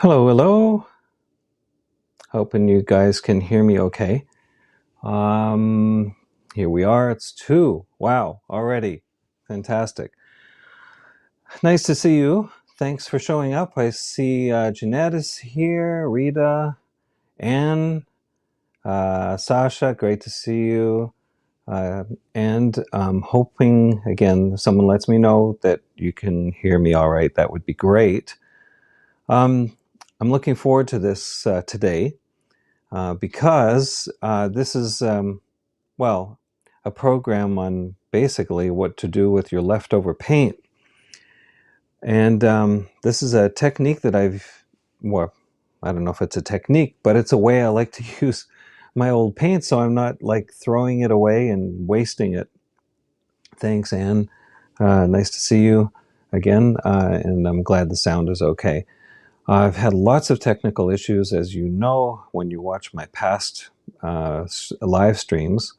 Hello, hello. Hoping you guys can hear me okay. Um, Here we are. It's 2. Wow, already. Fantastic. Nice to see you. Thanks for showing up. I see Jeanette is here, Rita, Anne, Sasha, great to see you. And hoping, again, if someone lets me know that you can hear me all right, that would be great. Um, I'm looking forward to this today. Because this is, well, a program on basically what to do with your leftover paint. And this is a technique that well, I don't know if it's a technique, but it's a way I like to use my old paint so I'm not like throwing it away and wasting it. Thanks, Anne. Nice to see you again, and I'm glad the sound is okay. I've had lots of technical issues, as you know, when you watch my past live streams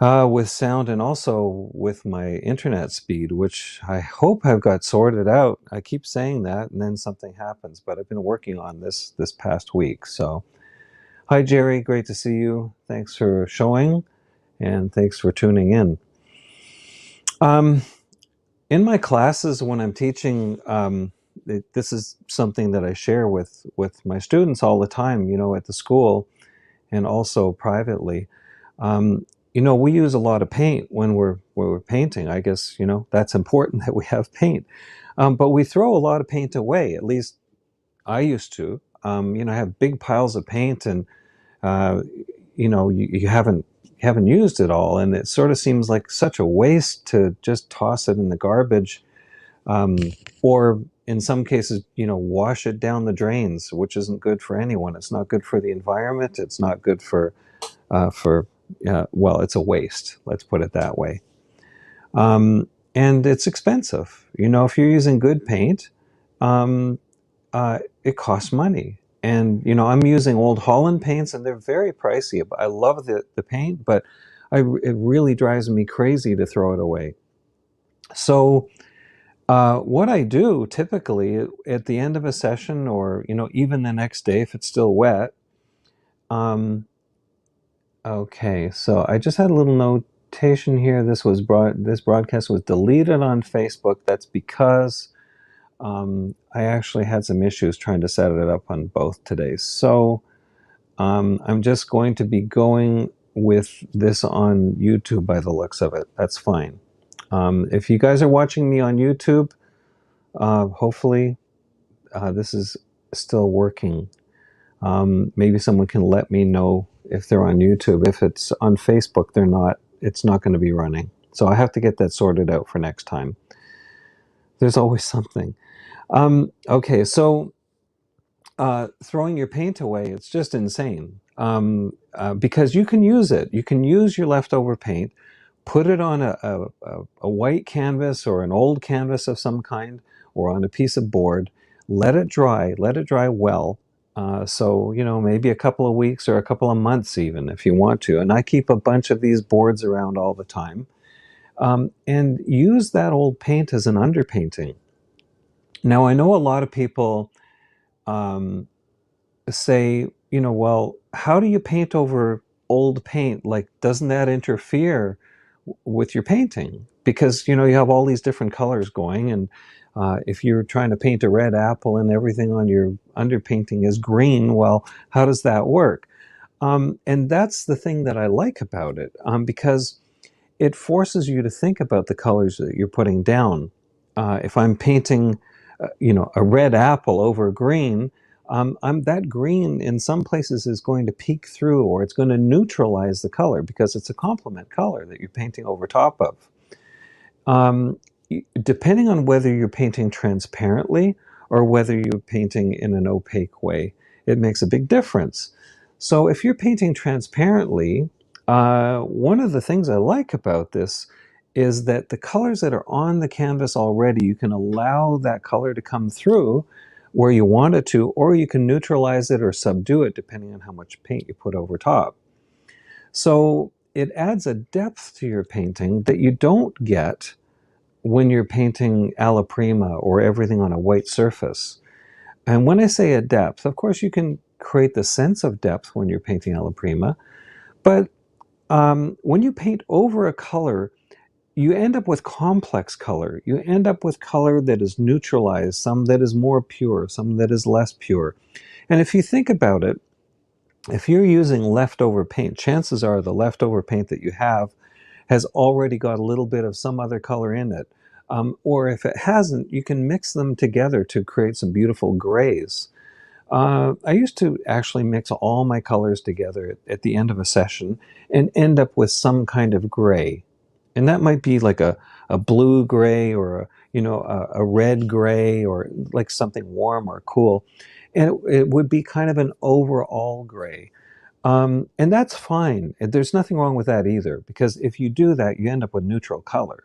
with sound and also with my internet speed, which I hope I've got sorted out. I keep saying that and then something happens, but I've been working on this past week. So, hi Jerry, great to see you. Thanks for showing and thanks for tuning in. In my classes, when I'm teaching, this is something that I share with my students all the time, you know, at the school and also privately. You know, we use a lot of paint when we're painting. I guess, you know, that's important that we have paint. But we throw a lot of paint away. At least I used to. You know, I have big piles of paint, and uh, you know, you haven't used it all, and it sort of seems like such a waste to just toss it in the garbage, um, or in some cases, you know, wash it down the drains, which isn't good for anyone. It's not good for the environment. It's not good for well, it's a waste. Let's put it that way. And it's expensive. You know, if you're using good paint, um, it costs money. And you know, I'm using old Holland paints, and they're very pricey. I love the paint, but it really drives me crazy to throw it away. So what I do typically at the end of a session, or you know, even the next day if it's still wet. Okay, so I just had a little notation here. This broadcast was deleted on Facebook. That's because I actually had some issues trying to set it up on both today. So I'm just going to be going with this on YouTube by the looks of it. That's fine. If you guys are watching me on YouTube, hopefully this is still working. Maybe someone can let me know if they're on YouTube. If it's on Facebook, they're not. It's not going to be running. So I have to get that sorted out for next time. There's always something. Okay, so throwing your paint away, it's just insane. Because you can use it. You can use your leftover paint, put it on a white canvas or an old canvas of some kind, or on a piece of board, let it dry well. So, you know, maybe a couple of weeks or a couple of months even if you want to. And I keep a bunch of these boards around all the time. And use that old paint as an underpainting. Now, I know a lot of people um, say, you know, well, how do you paint over old paint? Like, doesn't that interfere with your painting? Because, you know, you have all these different colors going, and if you're trying to paint a red apple and everything on your underpainting is green, well, how does that work? And that's the thing that I like about it, because it forces you to think about the colors that you're putting down. If I'm painting, you know, a red apple over green, that green in some places is going to peek through, or it's going to neutralize the color because it's a complement color that you're painting over top of. Depending on whether you're painting transparently or whether you're painting in an opaque way, it makes a big difference. So if you're painting transparently, one of the things I like about this is that the colors that are on the canvas already, you can allow that color to come through where you want it to, or you can neutralize it or subdue it depending on how much paint you put over top. So it adds a depth to your painting that you don't get when you're painting alla prima or everything on a white surface. And when I say a depth, of course you can create the sense of depth when you're painting alla prima, but when you paint over a color, you end up with complex color. You end up with color that is neutralized, some that is more pure, some that is less pure. And if you think about it, if you're using leftover paint, chances are the leftover paint that you have has already got a little bit of some other color in it. Or if it hasn't, you can mix them together to create some beautiful grays. I used to actually mix all my colors together at the end of a session and end up with some kind of gray. And that might be like a blue gray or a red gray or like something warm or cool. And it would be kind of an overall gray. And that's fine. There's nothing wrong with that either, because if you do that, you end up with neutral color.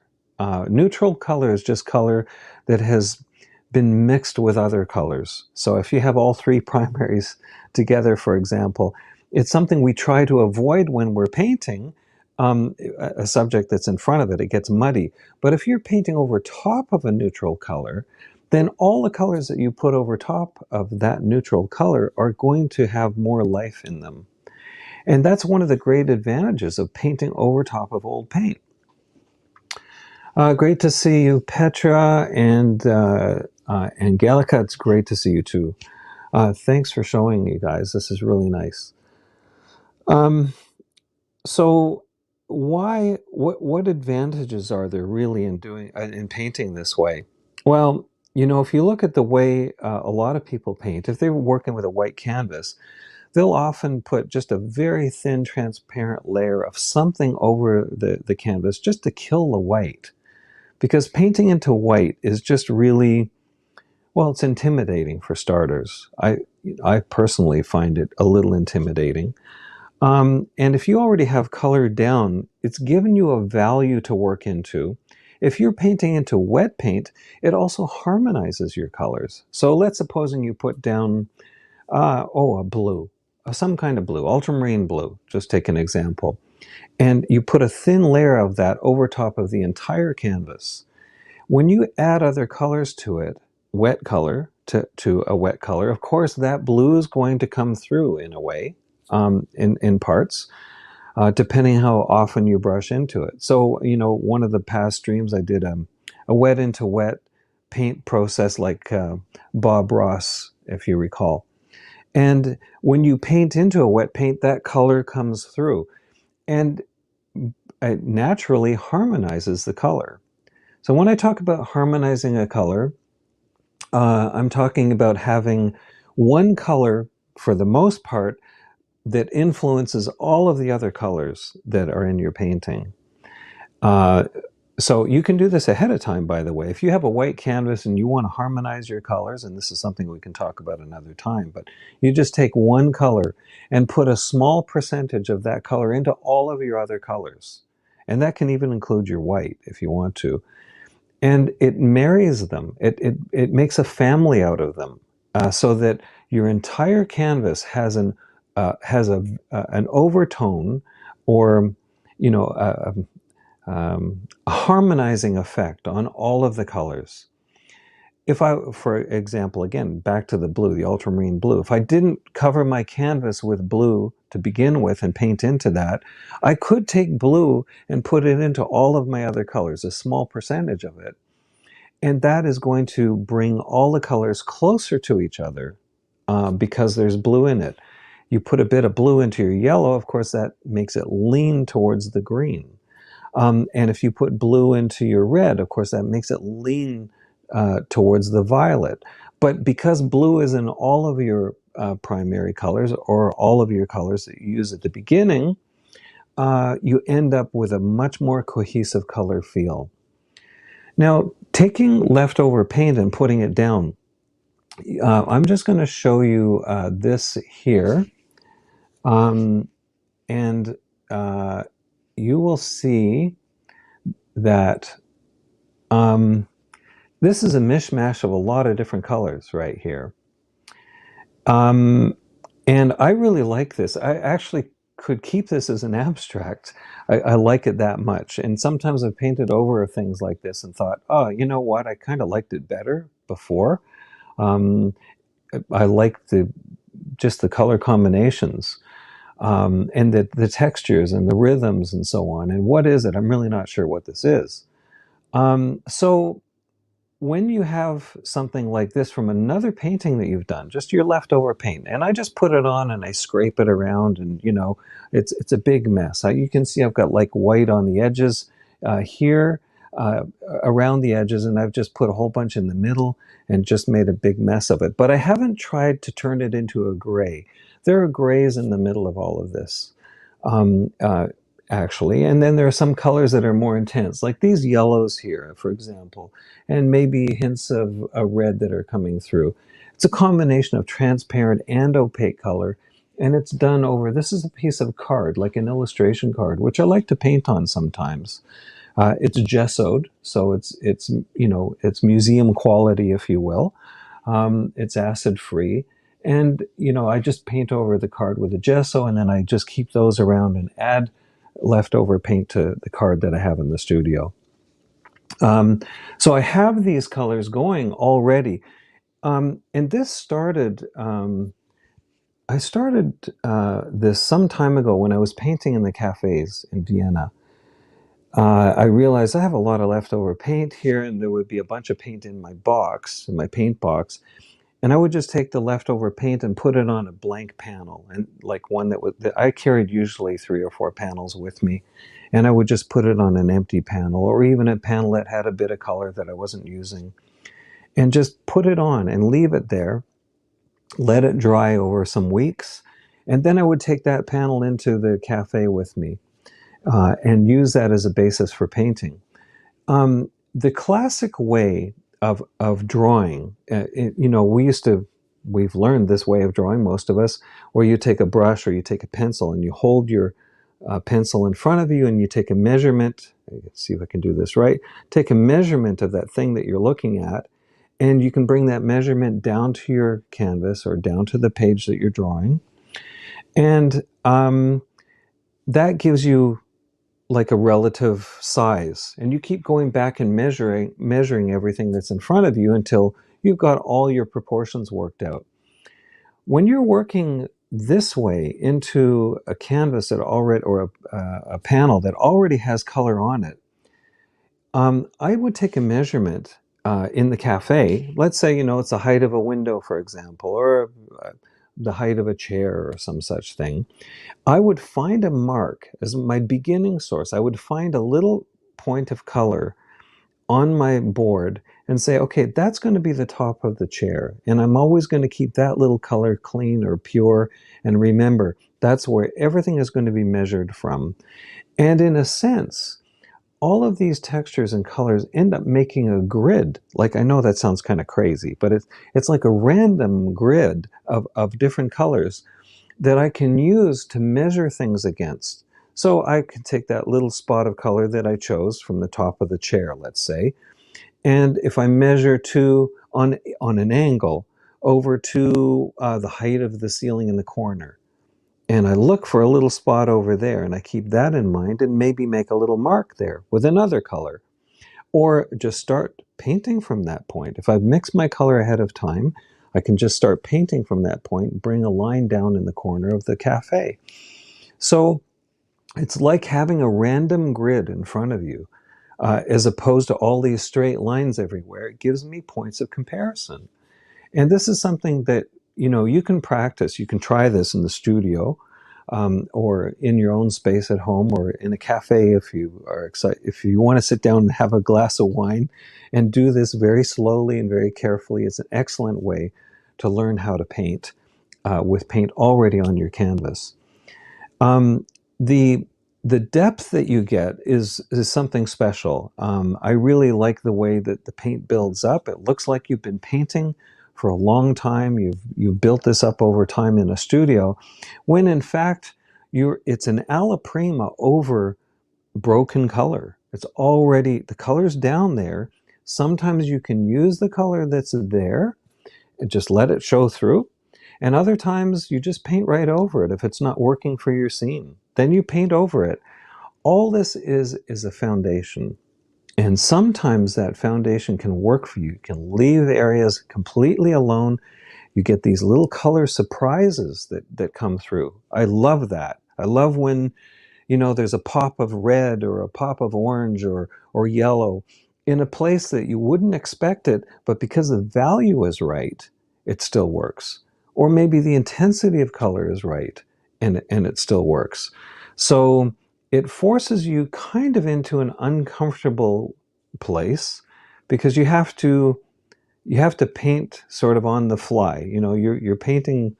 Neutral color is just color that has been mixed with other colors. So if you have all three primaries together, for example, it's something we try to avoid when we're painting a subject that's in front of it. It gets muddy. But if you're painting over top of a neutral color, then all the colors that you put over top of that neutral color are going to have more life in them. And that's one of the great advantages of painting over top of old paint. Great to see you, Petra, and Angelica. It's great to see you too. Thanks for showing, you guys. This is really nice. So, what advantages are there really in doing in painting this way? Well, if you look at the way a lot of people paint, if they're working with a white canvas, they'll often put just a very thin, transparent layer of something over the canvas just to kill the white. Because painting into white is just really, well, it's intimidating for starters. I personally find it a little intimidating. And if you already have color down, it's given you a value to work into. If you're painting into wet paint, it also harmonizes your colors. So let's supposing you put down, a blue, some kind of blue, ultramarine blue, just take an example. And you put a thin layer of that over top of the entire canvas. When you add other colors to it, wet color to a wet color, of course that blue is going to come through in a way, in parts, depending how often you brush into it. So, one of the past streams I did a wet into wet paint process like Bob Ross, if you recall. And when you paint into a wet paint, that color comes through. And it naturally harmonizes the color. So when I talk about harmonizing a color, I'm talking about having one color, for the most part, that influences all of the other colors that are in your painting. So you can do this ahead of time, by the way. If you have a white canvas and you want to harmonize your colors, and this is something we can talk about another time, but you just take one color and put a small percentage of that color into all of your other colors. And that can even include your white if you want to. And it marries them. It makes a family out of them, so that your entire canvas has an overtone, or a harmonizing effect on all of the colors. If I, for example, again, back to the blue, the ultramarine blue, if I didn't cover my canvas with blue to begin with and paint into that, I could take blue and put it into all of my other colors, a small percentage of it. And that is going to bring all the colors closer to each other, because there's blue in it. You put a bit of blue into your yellow, of course, that makes it lean towards the green. And if you put blue into your red, of course, that makes it lean towards the violet. But because blue is in all of your primary colors, or all of your colors that you use at the beginning, you end up with a much more cohesive color feel. Now, taking leftover paint and putting it down, I'm just going to show you this here. And you will see that this is a mishmash of a lot of different colors right here. And I really like this. I actually could keep this as an abstract. I like it that much. And sometimes I've painted over things like this and thought, oh, you know what? I kind of liked it better before. I like just the color combinations, and the textures and the rhythms and so on. And what is it? I'm really not sure what this is. So when you have something like this from another painting that you've done, just your leftover paint, and I just put it on and I scrape it around, and it's a big mess. You can see I've got like white on the edges here, uh, around the edges, and I've just put a whole bunch in the middle and just made a big mess of it. But I haven't tried to turn it into a gray. There are grays in the middle of all of this. Um, uh, Actually. And then there are some colors that are more intense, like these yellows here, for example, and maybe hints of a red that are coming through. It's a combination of transparent and opaque color, and it's done over, this is a piece of card, like an illustration card, which I like to paint on sometimes. It's gessoed, so it's museum quality, if you will. It's acid free. And, I just paint over the card with a gesso, and then I just keep those around and add leftover paint to the card that I have in the studio. So I have these colors going already. And this started, I started this some time ago when I was painting in the cafes in Vienna. I realized I have a lot of leftover paint here, and there would be a bunch of paint in my box, in my paint box. And I would just take the leftover paint and put it on a blank panel, and like one that I carried usually 3 or 4 panels with me, and I would just put it on an empty panel, or even a panel that had a bit of color that I wasn't using, and just put it on and leave it there, let it dry over some weeks, and then I would take that panel into the cafe with me and use that as a basis for painting. The classic way of drawing, we've learned this way of drawing, most of us, where you take a brush or you take a pencil and you hold your pencil in front of you and you take a measurement. Let's see if I can do this right. Take a measurement of that thing that you're looking at, and you can bring that measurement down to your canvas or down to the page that you're drawing. And that gives you like a relative size, and you keep going back and measuring everything that's in front of you until you've got all your proportions worked out. When you're working this way into a canvas that already, or a panel that already has color on it, I would take a measurement in the cafe. Let's say it's the height of a window, for example, or the height of a chair or some such thing. I would find a mark as my beginning source. I would find a little point of color on my board and say, okay, that's going to be the top of the chair. And I'm always going to keep that little color clean or pure. And remember, that's where everything is going to be measured from. And in a sense, all of these textures and colors end up making a grid. Like, I know that sounds kind of crazy, but it's like a random grid of different colors that I can use to measure things against. So I can take that little spot of color that I chose from the top of the chair, let's say, and if I measure on an angle over to the height of the ceiling in the corner, and I look for a little spot over there, and I keep that in mind, and maybe make a little mark there with another color, or just start painting from that point. If I've mixed my color ahead of time, I can just start painting from that point and bring a line down in the corner of the cafe. So it's like having a random grid in front of you, as opposed to all these straight lines everywhere. It gives me points of comparison. And this is something that you can practice. You can try this in the studio, or in your own space at home, or in a cafe if you are excited. If you want to sit down and have a glass of wine and do this very slowly and very carefully, it's an excellent way to learn how to paint with paint already on your canvas. The the depth that you get is something special. I really like the way that the paint builds up. It looks like you've been painting for a long time. You've built this up over time in a studio, when in fact it's an alla prima over broken color. It's already, the color's down there. Sometimes you can use the color that's there and just let it show through. And other times you just paint right over it if it's not working for your scene. Then you paint over it. All this is a foundation. And sometimes that foundation can work for you. You can leave areas completely alone you get these little color surprises that come through. I love that. I love when, there's a pop of red or a pop of orange or yellow in a place that you wouldn't expect it, but because the value is right, it still works. Or maybe the intensity of color is right, and it still works. So it forces you kind of into an uncomfortable place because you have to paint sort of on the fly. You're painting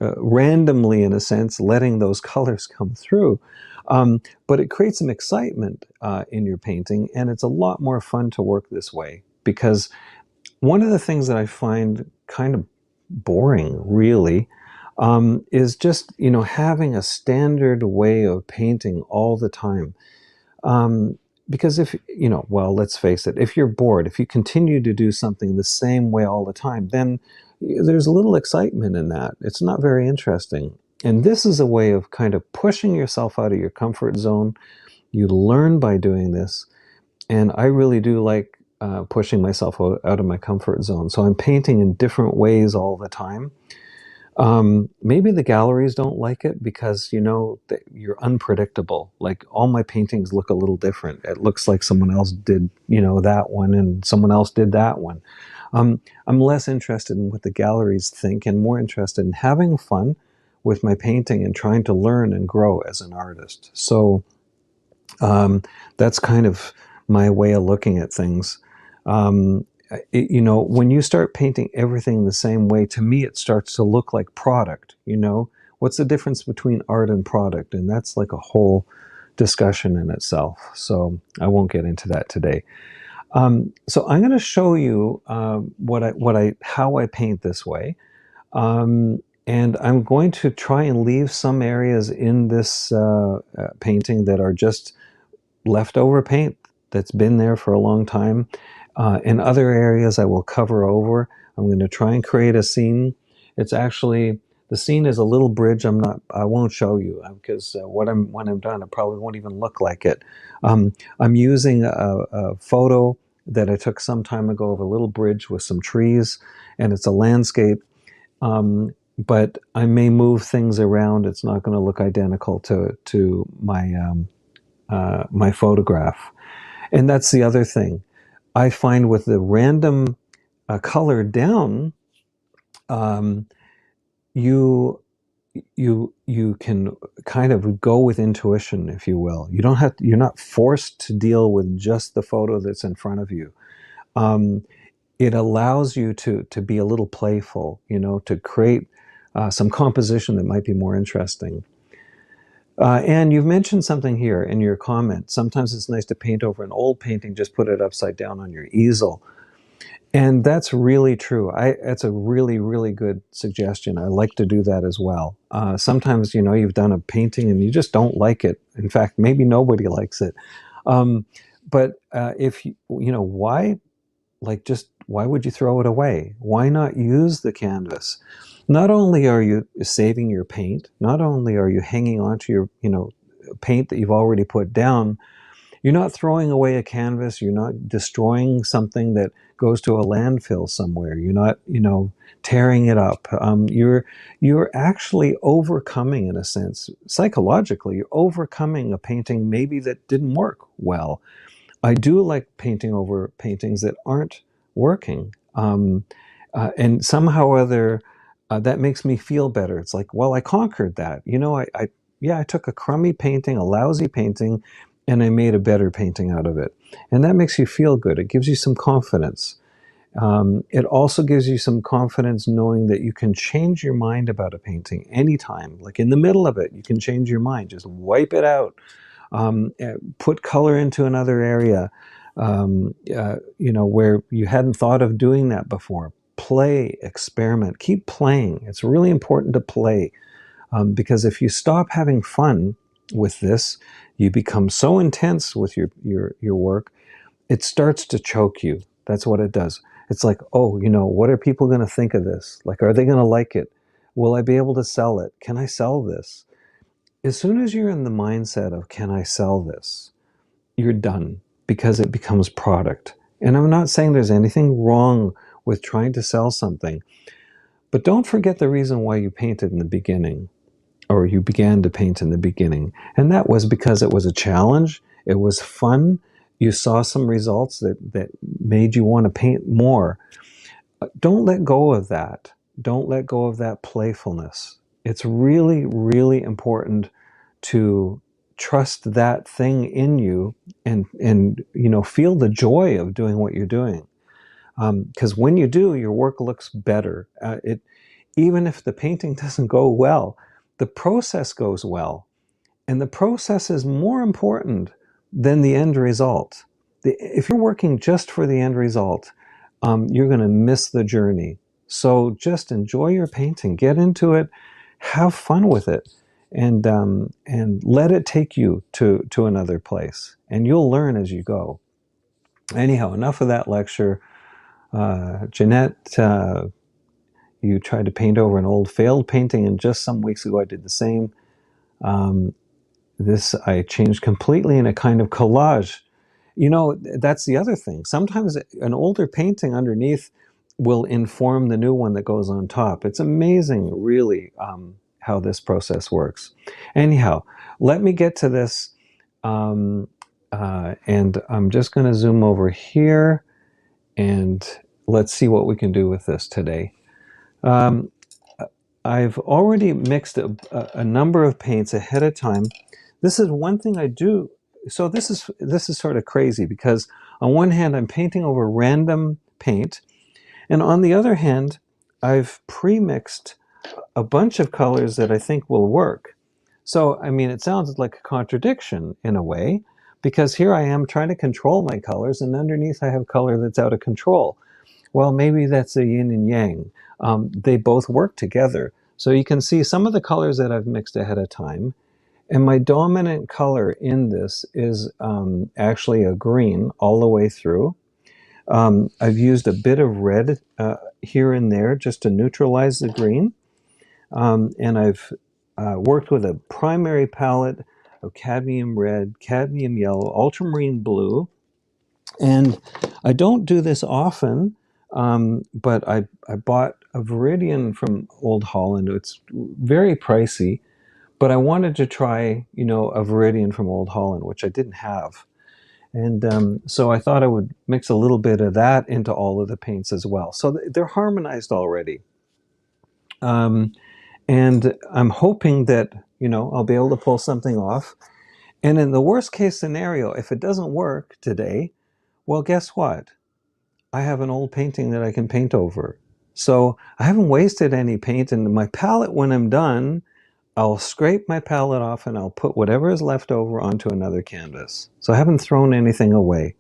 randomly, in a sense, letting those colors come through. But it creates some excitement in your painting, and it's a lot more fun to work this way, because one of the things that I find kind of boring, really, is just, having a standard way of painting all the time. Um, because if, well, let's face it, if you're bored, if you continue to do something the same way all the time, then there's little excitement in that. It's not very interesting. And this is a way of kind of pushing yourself out of your comfort zone. You learn by doing this. And I really do like pushing myself out of my comfort zone. So I'm painting in different ways all the time. Maybe the galleries don't like it because, you're unpredictable. Like, all my paintings look a little different. It looks like someone else did, that one, and someone else did that one. I'm less interested in what the galleries think and more interested in having fun with my painting and trying to learn and grow as an artist. So that's kind of my way of looking at things. When you start painting everything the same way, to me, it starts to look like product. What's the difference between art and product? And that's like a whole discussion in itself. So I won't get into that today. So I'm going to show you how I paint this way. And I'm going to try and leave some areas in this painting that are just leftover paint that's been there for a long time. In other areas I will cover over. I'm going to try and create a scene. It's actually, the scene is a little bridge. I won't show you because when I'm done, it probably won't even look like it. I'm using a photo that I took some time ago of a little bridge with some trees, and it's a landscape. But I may move things around. It's not going to look identical to my photograph. And that's the other thing. I find with the random color down, you can kind of go with intuition, if you will. You're not forced to deal with just the photo that's in front of you. It allows you to be a little playful, to create some composition that might be more interesting. And you've mentioned something here in your comment. Sometimes it's nice to paint over an old painting, just put it upside down on your easel. And that's really true. That's a really, really good suggestion. I like to do that as well. Sometimes, you've done a painting and you just don't like it. In fact, maybe nobody likes it. But why would you throw it away? Why not use the canvas? Not only are you saving your paint, not only are you hanging on to your, paint that you've already put down, you're not throwing away a canvas, you're not destroying something that goes to a landfill somewhere, you're not, tearing it up. You're actually overcoming, in a sense, psychologically, you're overcoming a painting maybe that didn't work well. I do like painting over paintings that aren't working. And somehow or other, that makes me feel better. It's like, well, I conquered that. I took a crummy painting, a lousy painting, and I made a better painting out of it. And that makes you feel good. It gives you some confidence. It also gives you some confidence knowing that you can change your mind about a painting anytime. Like in the middle of it, you can change your mind. Just wipe it out. Put color into another area, where you hadn't thought of doing that before. Play, experiment, keep playing. It's really important to play, because if you stop having fun with this, you become so intense with your work, it starts to choke you. That's what it does. It's like, oh, what are people going to think of this? Like, are they going to like it? Will I be able to sell it? Can I sell this? As soon as you're in the mindset of, can I sell this? You're done, because it becomes product. And I'm not saying there's anything wrong with trying to sell something, But don't forget the reason why you painted in the beginning, or you began to paint in the beginning. And that was because it was a challenge, it was fun, you saw some results that made you want to paint more. Don't let go of that. Don't let go of that playfulness. It's really, really important to trust that thing in you, and feel the joy of doing what you're doing. Because when you do, your work looks better. Even if the painting doesn't go well, the process goes well. And the process is more important than the end result. If you're working just for the end result, you're going to miss the journey. So just enjoy your painting, get into it, have fun with it, and let it take you to another place. And you'll learn as you go. Anyhow, enough of that lecture. Jeanette, you tried to paint over an old failed painting, and just some weeks ago I did the same. This I changed completely in a kind of collage. That's the other thing. Sometimes an older painting underneath will inform the new one that goes on top. It's amazing, really, how this process works. Anyhow, let me get to this, and I'm just going to zoom over here, and let's see what we can do with this today. I've already mixed a number of paints ahead of time. This is one thing I do. So this is sort of crazy, because on one hand I'm painting over random paint, and on the other hand I've pre-mixed a bunch of colors that I think will work. So I mean, it sounds like a contradiction in a way, because here I am trying to control my colors, and underneath I have color that's out of control. Well, maybe that's a yin and yang. They both work together. So you can see some of the colors that I've mixed ahead of time. And my dominant color in this is actually a green all the way through. I've used a bit of red here and there just to neutralize the green. And I've worked with a primary palette of cadmium red, cadmium yellow, ultramarine blue. And I don't do this often, but I bought a Viridian from Old Holland. It's very pricey, but I wanted to try, a Viridian from Old Holland, which I didn't have. And so I thought I would mix a little bit of that into all of the paints as well. So they're harmonized already. And I'm hoping that, I'll be able to pull something off. And in the worst case scenario, if it doesn't work today, well, guess what? I have an old painting that I can paint over. So I haven't wasted any paint, and my palette, when I'm done, I'll scrape my palette off and I'll put whatever is left over onto another canvas. So I haven't thrown anything away.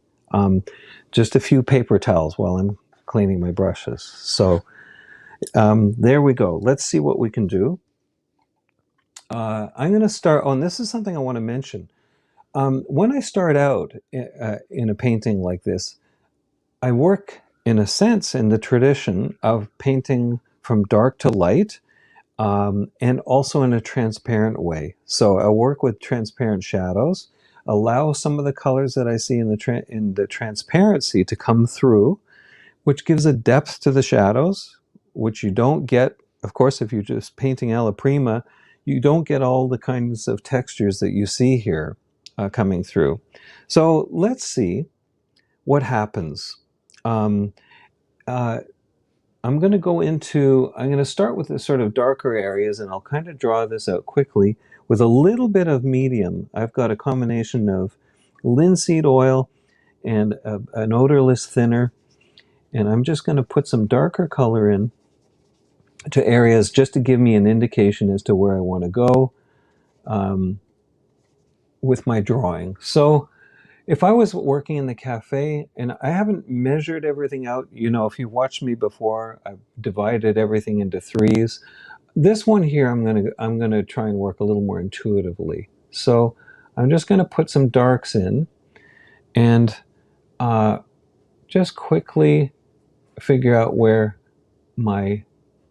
Just a few paper towels while I'm cleaning my brushes. So there we go. Let's see what we can do. I'm going to start on, this is something I want to mention. When I start out in a painting like this, I work, in a sense, in the tradition of painting from dark to light, and also in a transparent way. So I work with transparent shadows, allow some of the colors that I see in the transparency to come through, which gives a depth to the shadows, which you don't get, of course, if you're just painting alla prima. You don't get all the kinds of textures that you see here coming through. So let's see what happens. I'm going to start with the sort of darker areas, and I'll kind of draw this out quickly with a little bit of medium. I've got a combination of linseed oil and an odorless thinner, and I'm just going to put some darker color in to areas just to give me an indication as to where I want to go with my drawing. So if I was working in the cafe, and I haven't measured everything out, if you've watched me before, I've divided everything into threes. This one here, I'm gonna try and work a little more intuitively. So I'm just gonna put some darks in, and just quickly figure out where my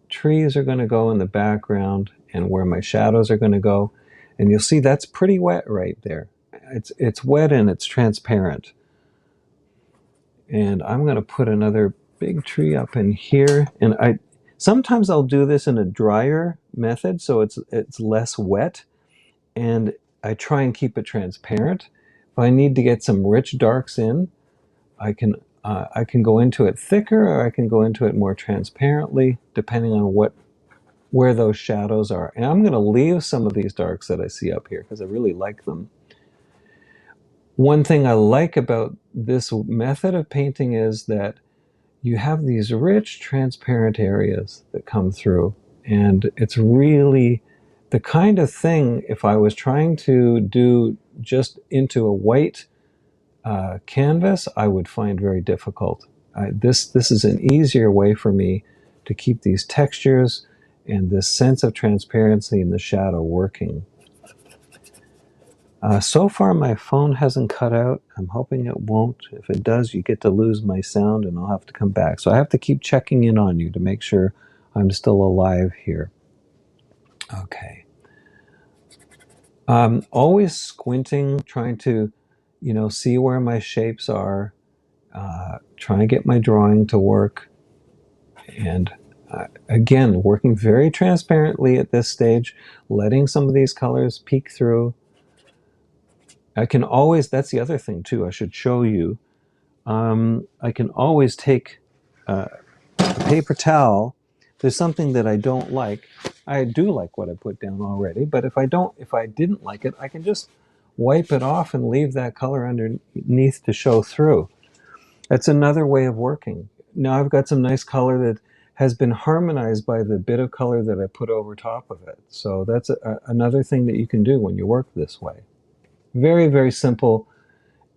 trees are going to go in the background and where my shadows are going to go. And you'll see that's pretty wet right there. It's wet and it's transparent. And I'm going to put another big tree up in here. And Sometimes I'll do this in a drier method, so it's less wet, and I try and keep it transparent. If I need to get some rich darks in, I can go into it thicker, or I can go into it more transparently, depending on where those shadows are. And I'm going to leave some of these darks that I see up here because I really like them. One thing I like about this method of painting is that you have these rich, transparent areas that come through. And it's really the kind of thing, if I was trying to do just into a white canvas, I would find very difficult. This is an easier way for me to keep these textures and this sense of transparency in the shadow working. So far my phone hasn't cut out. I'm hoping it won't. If it does, you get to lose my sound and I'll have to come back. So I have to keep checking in on you to make sure I'm still alive here. Okay. Always squinting, trying to, see where my shapes are, trying to get my drawing to work. And again, working very transparently at this stage, letting some of these colors peek through. I can always, that's the other thing too, I should show you. I can always take a paper towel. There's something that I don't like. I do like what I put down already, but if I didn't like it, I can just wipe it off and leave that color underneath to show through. That's another way of working. Now I've got some nice color that has been harmonized by the bit of color that I put over top of it. So that's another thing that you can do when you work this way. Very, very simple.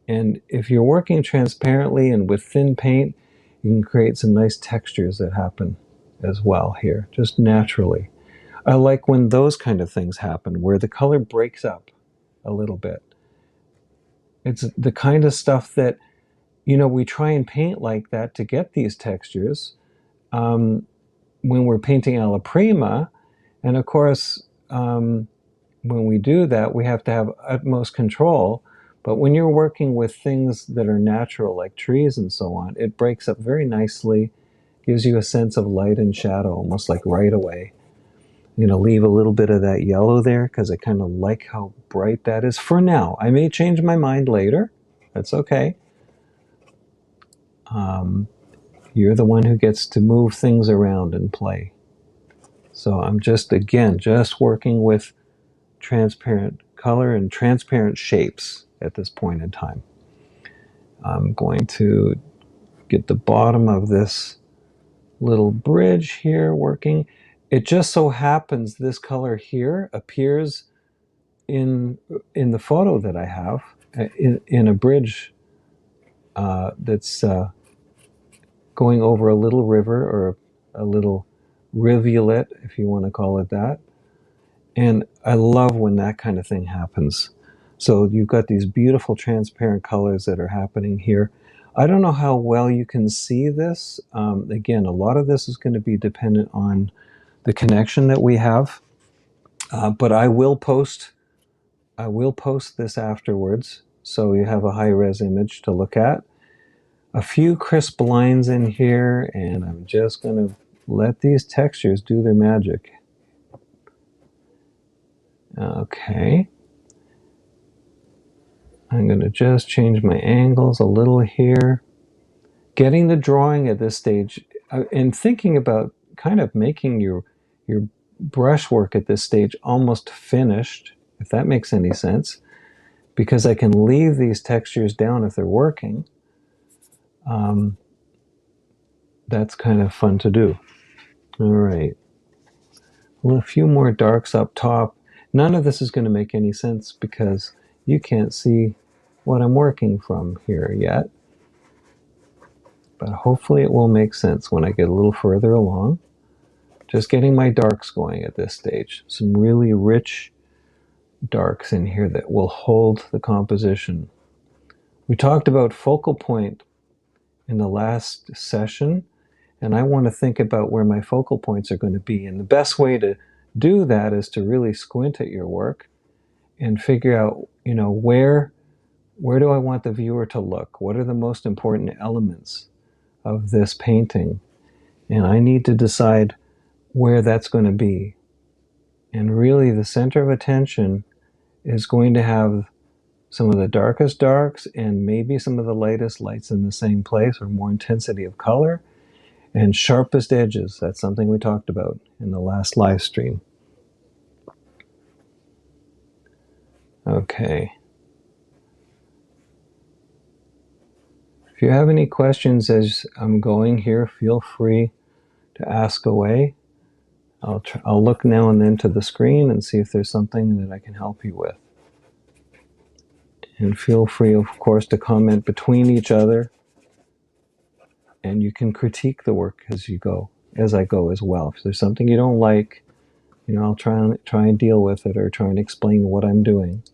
And if you're working transparently and with thin paint, you can create some nice textures that happen as well here, just naturally. I like when those kind of things happen, where the color breaks up a little bit. It's the kind of stuff that, we try and paint like that to get these textures when we're painting alla prima. And of course, when we do that, we have to have utmost control. But when you're working with things that are natural, like trees and so on, it breaks up very nicely, gives you a sense of light and shadow, almost like right away. I'm going to leave a little bit of that yellow there because I kind of like how bright that is for now. I may change my mind later. That's okay. You're the one who gets to move things around and play. So I'm just working with transparent color and transparent shapes at this point in time. I'm going to get the bottom of this little bridge here working. It just so happens this color here appears in the photo that I have in a bridge that's going over a little river, or a little rivulet, if you want to call it that. And I love when that kind of thing happens. So you've got these beautiful transparent colors that are happening here. I don't know how well you can see this. Again, a lot of this is going to be dependent on the connection that we have. But I will post this afterwards, so you have a high-res image to look at. A few crisp lines in here, and I'm just going to let these textures do their magic. Okay. I'm going to just change my angles a little here. Getting the drawing at this stage, and thinking about kind of making your brushwork at this stage almost finished, if that makes any sense, because I can leave these textures down if they're working. That's kind of fun to do. All right. Well, a few more darks up top. None of this is going to make any sense because you can't see what I'm working from here yet. But hopefully it will make sense when I get a little further along. Just getting my darks going at this stage. Some really rich darks in here that will hold the composition. We talked about focal point in the last session, and I want to think about where my focal points are going to be. And the best way to do that is to really squint at your work and figure out, where do I want the viewer to look? What are the most important elements of this painting? And I need to decide where that's going to be. And really the center of attention is going to have some of the darkest darks and maybe some of the lightest lights in the same place, or more intensity of color, and sharpest edges. That's something we talked about in the last live stream. Okay. If you have any questions as I'm going here, feel free to ask away. I'll look now and then to the screen and see if there's something that I can help you with. And feel free, of course, to comment between each other. And you can critique the work as I go as well. If there's something you don't like, I'll try and deal with it, or try and explain what I'm doing.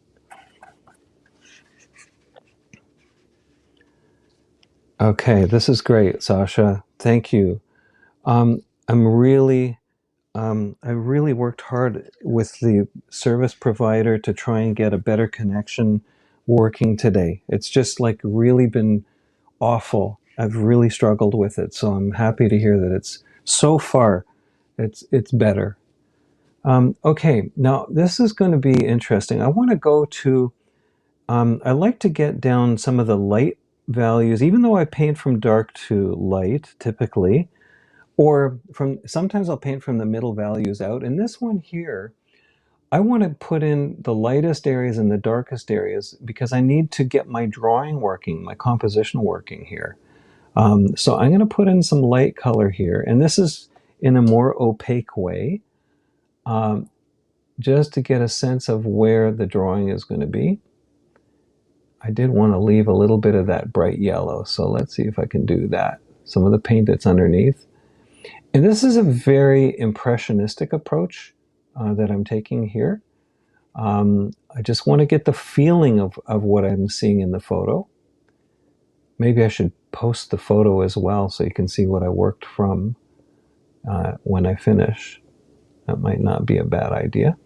Okay, this is great, Sasha. Thank you. I really worked hard with the service provider to try and get a better connection working today. It's just like really been awful. I've really struggled with it, so I'm happy to hear that it's so far it's better. Okay, now this is going to be interesting. I want to go to I like to get down some of the light values, even though I paint from dark to light typically, or sometimes I'll paint from the middle values out. And this one here, I want to put in the lightest areas and the darkest areas because I need to get my drawing working, my composition working here. So I'm going to put in some light color here, and this is in a more opaque way, just to get a sense of where the drawing is going to be. I did want to leave a little bit of that bright yellow, so let's see if I can do that. Some of the paint that's underneath. And this is a very impressionistic approach that I'm taking here. I just want to get the feeling of what I'm seeing in the photo. Maybe I should post the photo as well so you can see what I worked from when I finish. That might not be a bad idea.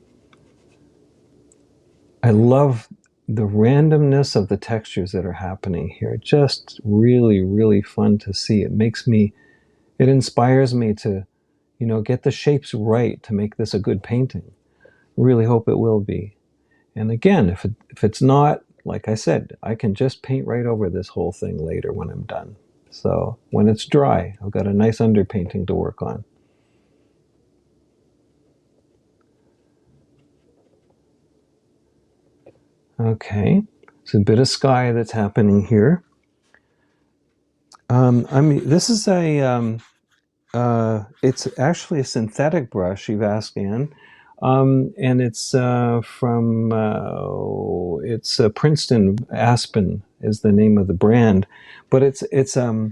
I love the randomness of the textures that are happening here. Just really, really fun to see. It inspires me to, get the shapes right to make this a good painting. Really hope it will be. And again, if it's not, like I said, I can just paint right over this whole thing later when I'm done. So when it's dry, I've got a nice underpainting to work on. Okay, so a bit of sky that's happening here. This is it's actually a synthetic brush, you've asked, Anne. And it's it's Princeton Aspen is the name of the brand, but it's a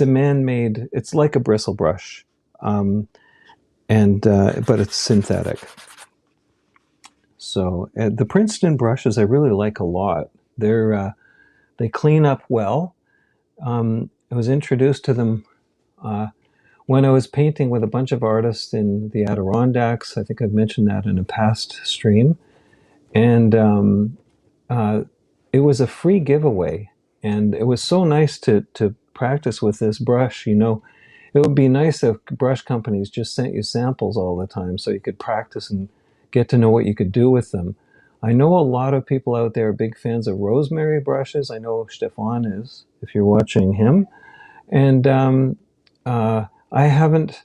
man-made. It's like a bristle brush, but it's synthetic. So the Princeton brushes I really like a lot. They clean up well. I was introduced to them when I was painting with a bunch of artists in the Adirondacks. I think I've mentioned that in a past stream. And it was a free giveaway. And it was so nice to practice with this brush. It would be nice if brush companies just sent you samples all the time so you could practice and get to know what you could do with them. I know a lot of people out there are big fans of rosemary brushes. I know Stefan is, if you're watching him. And I haven't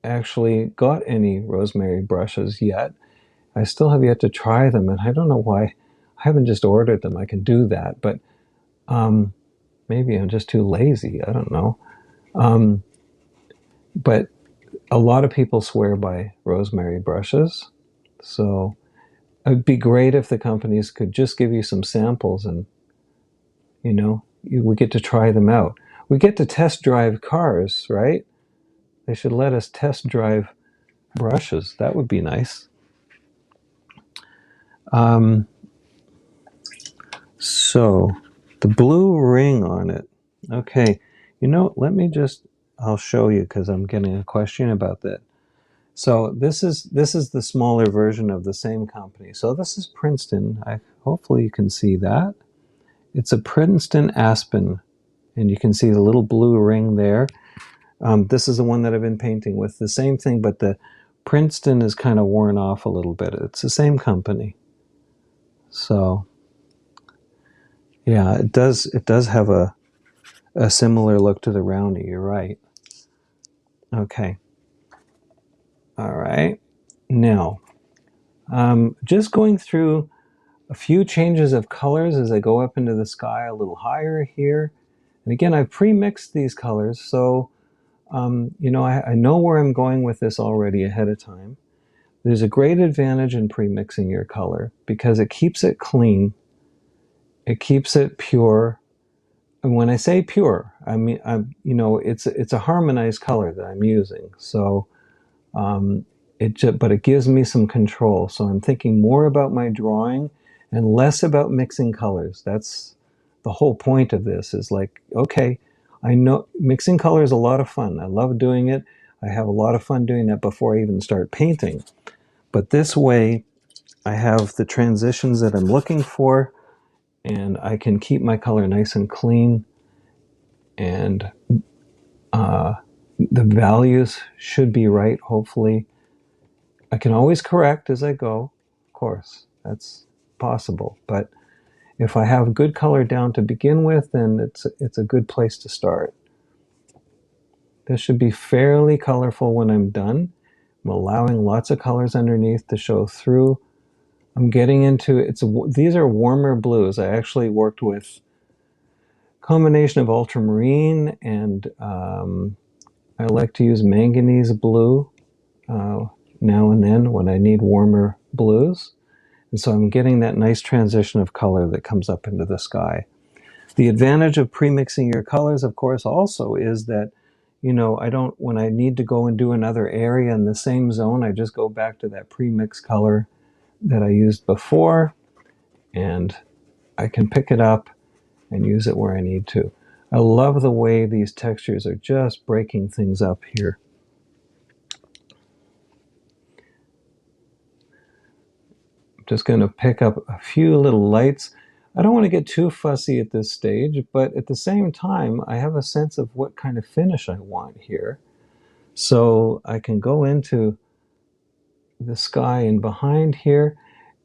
actually got any rosemary brushes yet. I still have yet to try them, and I don't know why I haven't just ordered them. I can do that, but maybe I'm just too lazy. I don't know. But a lot of people swear by rosemary brushes, so it'd be great if the companies could just give you some samples and, we get to try them out. We get to test drive cars, right? They should let us test drive brushes. That would be nice. So the blue ring on it. Okay, I'll show you because I'm getting a question about that. So this is the smaller version of the same company. So this is Princeton. Hopefully you can see that. It's a Princeton Aspen, and you can see the little blue ring there. This is the one that I've been painting with. The same thing, but the Princeton is kind of worn off a little bit. It's the same company. So yeah, it does have a similar look to the Roundy. You're right. Okay. All right. Now, just going through a few changes of colors as I go up into the sky a little higher here. And again, I've pre-mixed these colors, so you know, I know where I'm going with this already ahead of time. There's a great advantage in pre-mixing your color because it keeps it clean, it keeps it pure. And when I say pure, I mean, you know, it's a harmonized color that I'm using. So but it gives me some control. So I'm thinking more about my drawing and less about mixing colors. That's the whole point of this, is like, okay, I know mixing color is a lot of fun. I love doing it. I have a lot of fun doing that before I even start painting. But this way, I have the transitions that I'm looking for, and I can keep my color nice and clean, and the values should be right, hopefully. I can always correct as I go, of course, that's possible. But if I have good color down to begin with, then it's a good place to start. This should be fairly colorful when I'm done. I'm allowing lots of colors underneath to show through. I'm getting into, these are warmer blues. I actually worked with a combination of ultramarine and I like to use manganese blue now and then when I need warmer blues. And so I'm getting that nice transition of color that comes up into the sky. The advantage of pre-mixing your colors, of course, also is that, you know, when I need to go and do another area in the same zone, I just go back to that pre-mixed color that I used before, and I can pick it up and use it where I need to. I love the way these textures are just breaking things up here. Just going to pick up a few little lights. I don't want to get too fussy at this stage, but at the same time, I have a sense of what kind of finish I want here. So I can go into the sky and behind here.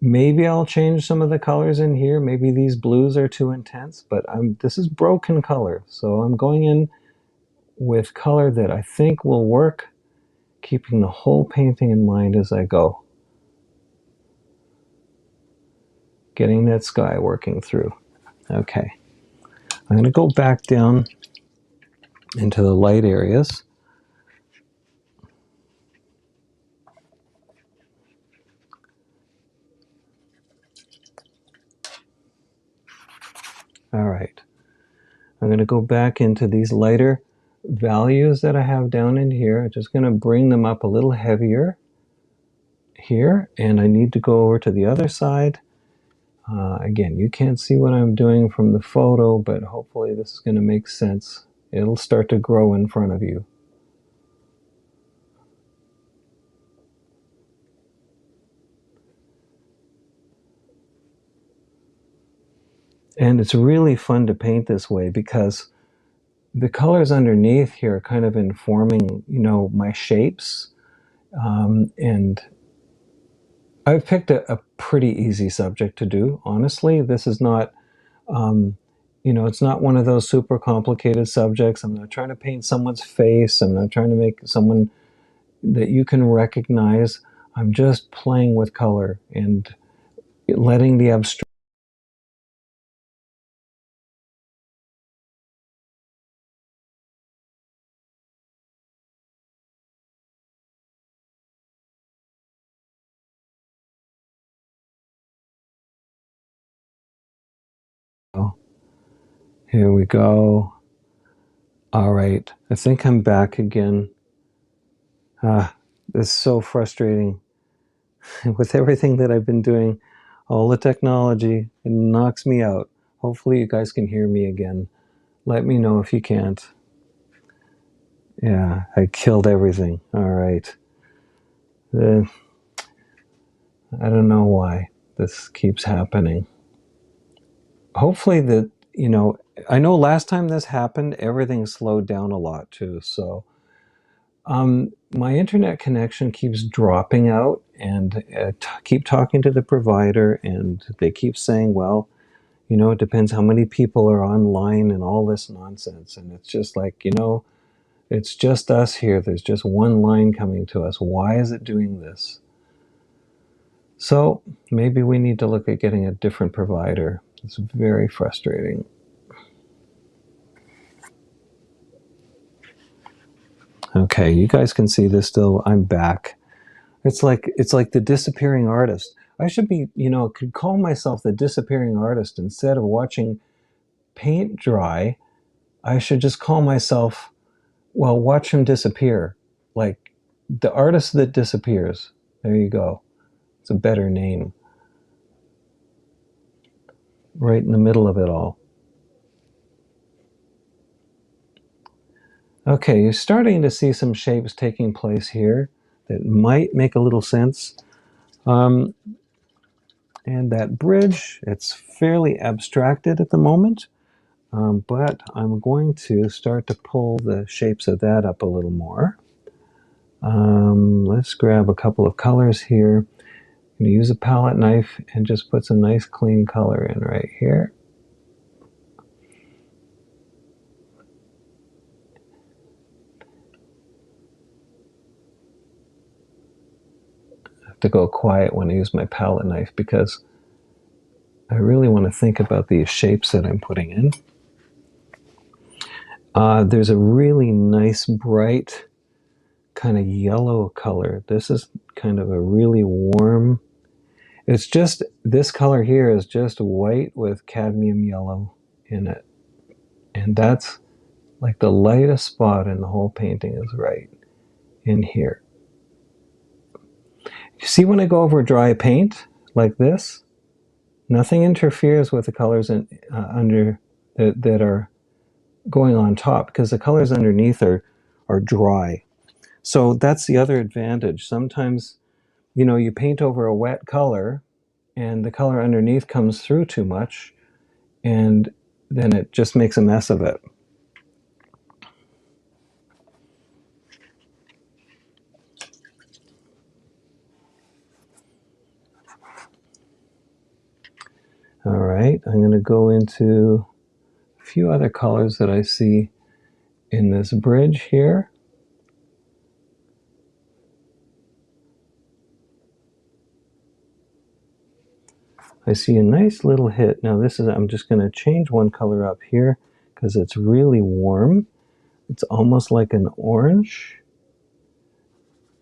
Maybe I'll change some of the colors in here. Maybe these blues are too intense, but this is broken color. So I'm going in with color that I think will work, keeping the whole painting in mind as I go. Getting that sky working through. Okay. I'm going to go back down into the light areas. All right. I'm going to go back into these lighter values that I have down in here. I'm just going to bring them up a little heavier here, and I need to go over to the other side. Again, you can't see what I'm doing from the photo, but hopefully this is going to make sense. It'll start to grow in front of you. And it's really fun to paint this way because the colors underneath here are kind of informing, you know, my shapes. And I've picked a pretty easy subject to do, honestly. This is not, you know, it's not one of those super complicated subjects. I'm not trying to paint someone's face. I'm not trying to make someone that you can recognize. I'm just playing with color and letting the abstract. Here we go. All right, I think I'm back again. This is so frustrating. With everything that I've been doing, all the technology, it knocks me out. Hopefully you guys can hear me again. Let me know if you can't. Yeah, I killed everything. All right. I don't know why this keeps happening. Hopefully that, you know, I know last time this happened, everything slowed down a lot too. So My internet connection keeps dropping out, and keep talking to the provider, and they keep saying, well, you know, it depends how many people are online and all this nonsense. And it's just like, you know, it's just us here. There's just one line coming to us. Why is it doing this? So maybe we need to look at getting a different provider. It's very frustrating. Okay, you guys can see this still. I'm back. It's like the disappearing artist. I should be, you know, could call myself the disappearing artist instead of watching paint dry. I should just call myself, well, watch him disappear. Like the artist that disappears. There you go. It's a better name. Right in the middle of it all. Okay, you're starting to see some shapes taking place here that might make a little sense. Um, and that bridge, it's fairly abstracted at the moment, but I'm going to start to pull the shapes of that up a little more. Let's grab a couple of colors here. I'm going to use a palette knife and just put some nice clean color in right here. I have to go quiet when I use my palette knife because I really want to think about these shapes that I'm putting in. There's a really nice bright kind of yellow color. This is kind of a really warm. It's just, this color here is just white with cadmium yellow in it. And that's like the lightest spot in the whole painting is right in here. You see when I go over dry paint like this, nothing interferes with the colors under that are going on top because the colors underneath are dry. So that's the other advantage. Sometimes, you know, you paint over a wet color and the color underneath comes through too much and then it just makes a mess of it. All right, I'm going to go into a few other colors that I see in this bridge here. I see a nice little hit. Now this is, I'm just going to change one color up here because it's really warm. It's almost like an orange.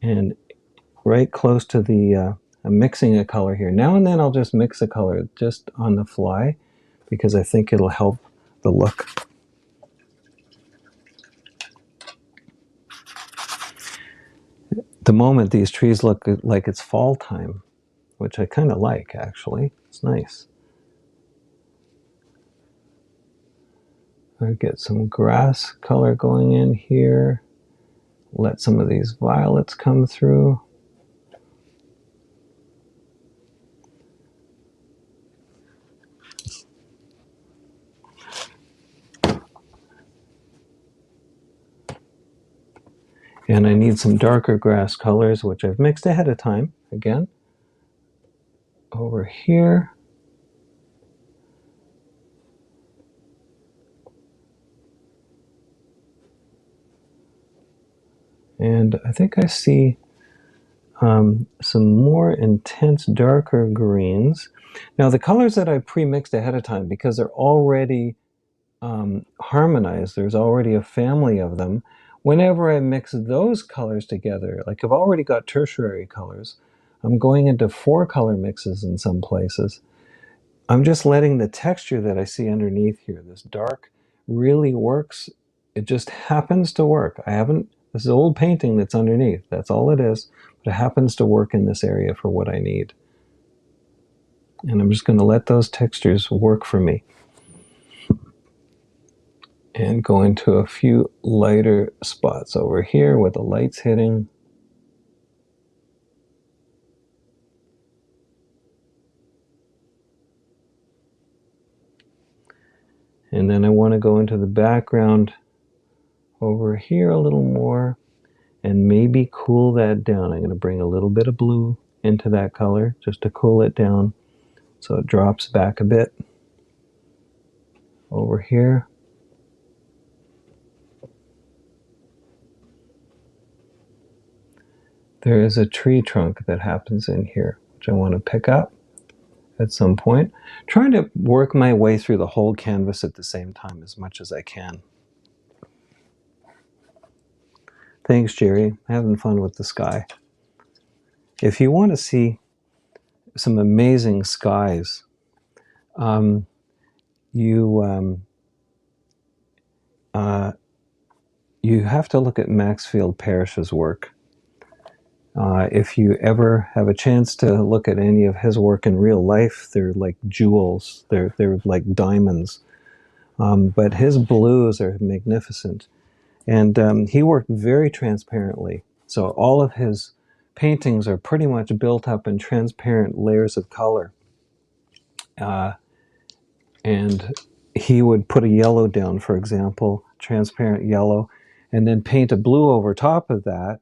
And right close to the, I'm mixing a color here. Now and then I'll just mix a color just on the fly because I think it'll help the look. At the moment, these trees look like it's fall time, which I kind of like, actually. It's nice. I get some grass color going in here. Let some of these violets come through. And I need some darker grass colors, which I've mixed ahead of time, again. Over here. And I think I see some more intense, darker greens. Now, the colors that I pre-mixed ahead of time, because they're already harmonized, there's already a family of them. Whenever I mix those colors together, like I've already got tertiary colors, I'm going into 4-color mixes in some places. I'm just letting the texture that I see underneath here, this dark, really works. It just happens to work. This is old painting that's underneath. That's all it is. But it happens to work in this area for what I need. And I'm just going to let those textures work for me. And go into a few lighter spots over here where the light's hitting. And then I want to go into the background over here a little more and maybe cool that down. I'm going to bring a little bit of blue into that color just to cool it down so it drops back a bit over here. There is a tree trunk that happens in here, which I want to pick up at some point. Trying to work my way through the whole canvas at the same time as much as I can. Thanks, Jerry. Having fun with the sky. If you want to see some amazing skies, you you have to look at Maxfield Parrish's work. If you ever have a chance to look at any of his work in real life, they're like jewels. They're like diamonds. But his blues are magnificent. And he worked very transparently. So all of his paintings are pretty much built up in transparent layers of color. And he would put a yellow down, for example, transparent yellow, and then paint a blue over top of that.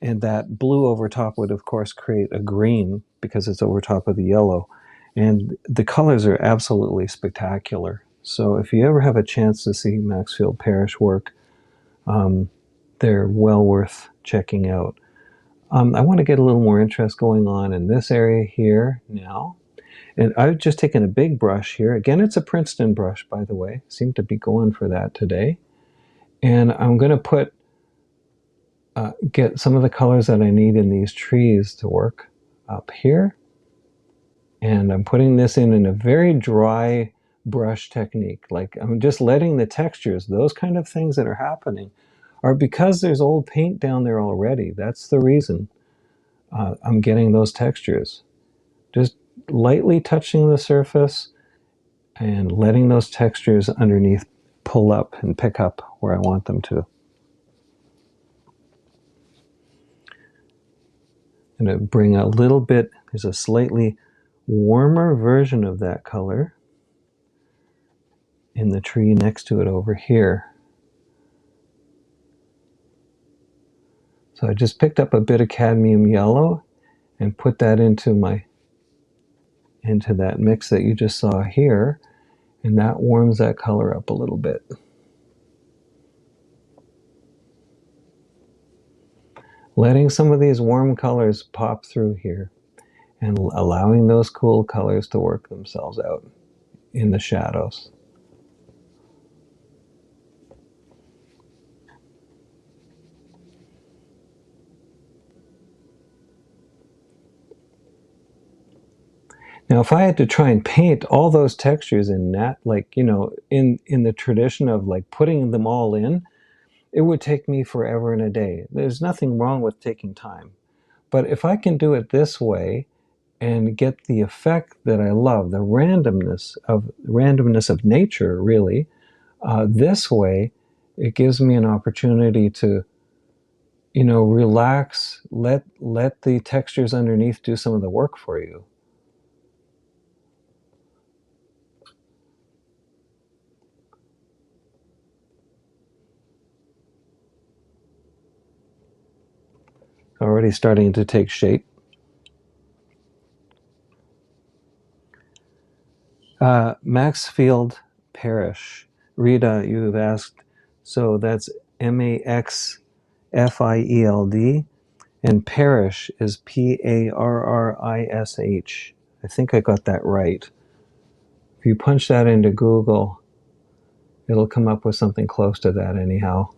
And that blue over top would, of course, create a green because it's over top of the yellow. And the colors are absolutely spectacular. So if you ever have a chance to see Maxfield Parrish work, they're well worth checking out. I want to get a little more interest going on in this area here now. And I've just taken a big brush here. Again, it's a Princeton brush, by the way. Seem to be going for that today. And I'm going to put get some of the colors that I need in these trees to work up here. And I'm putting this in a very dry brush technique. Like I'm just letting the textures, those kind of things that are happening, are because there's old paint down there already. That's the reason I'm getting those textures. Just lightly touching the surface and letting those textures underneath pull up and pick up where I want them to. I'm going to bring a little bit, there's a slightly warmer version of that color in the tree next to it over here. So I just picked up a bit of cadmium yellow and put that into that mix that you just saw here, and that warms that color up a little bit. Letting some of these warm colors pop through here and allowing those cool colors to work themselves out in the shadows. Now, if I had to try and paint all those textures in that, like, you know, in the tradition of like putting them all in, it would take me forever and a day. There's nothing wrong with taking time. But if I can do it this way and get the effect that I love, the randomness of nature, really, this way, it gives me an opportunity to, you know, relax, let the textures underneath do some of the work for you. Already starting to take shape. Maxfield Parrish. Rita, you've asked, so that's Maxfield, and Parrish is Parrish. I think I got that right. If you punch that into Google, it'll come up with something close to that anyhow.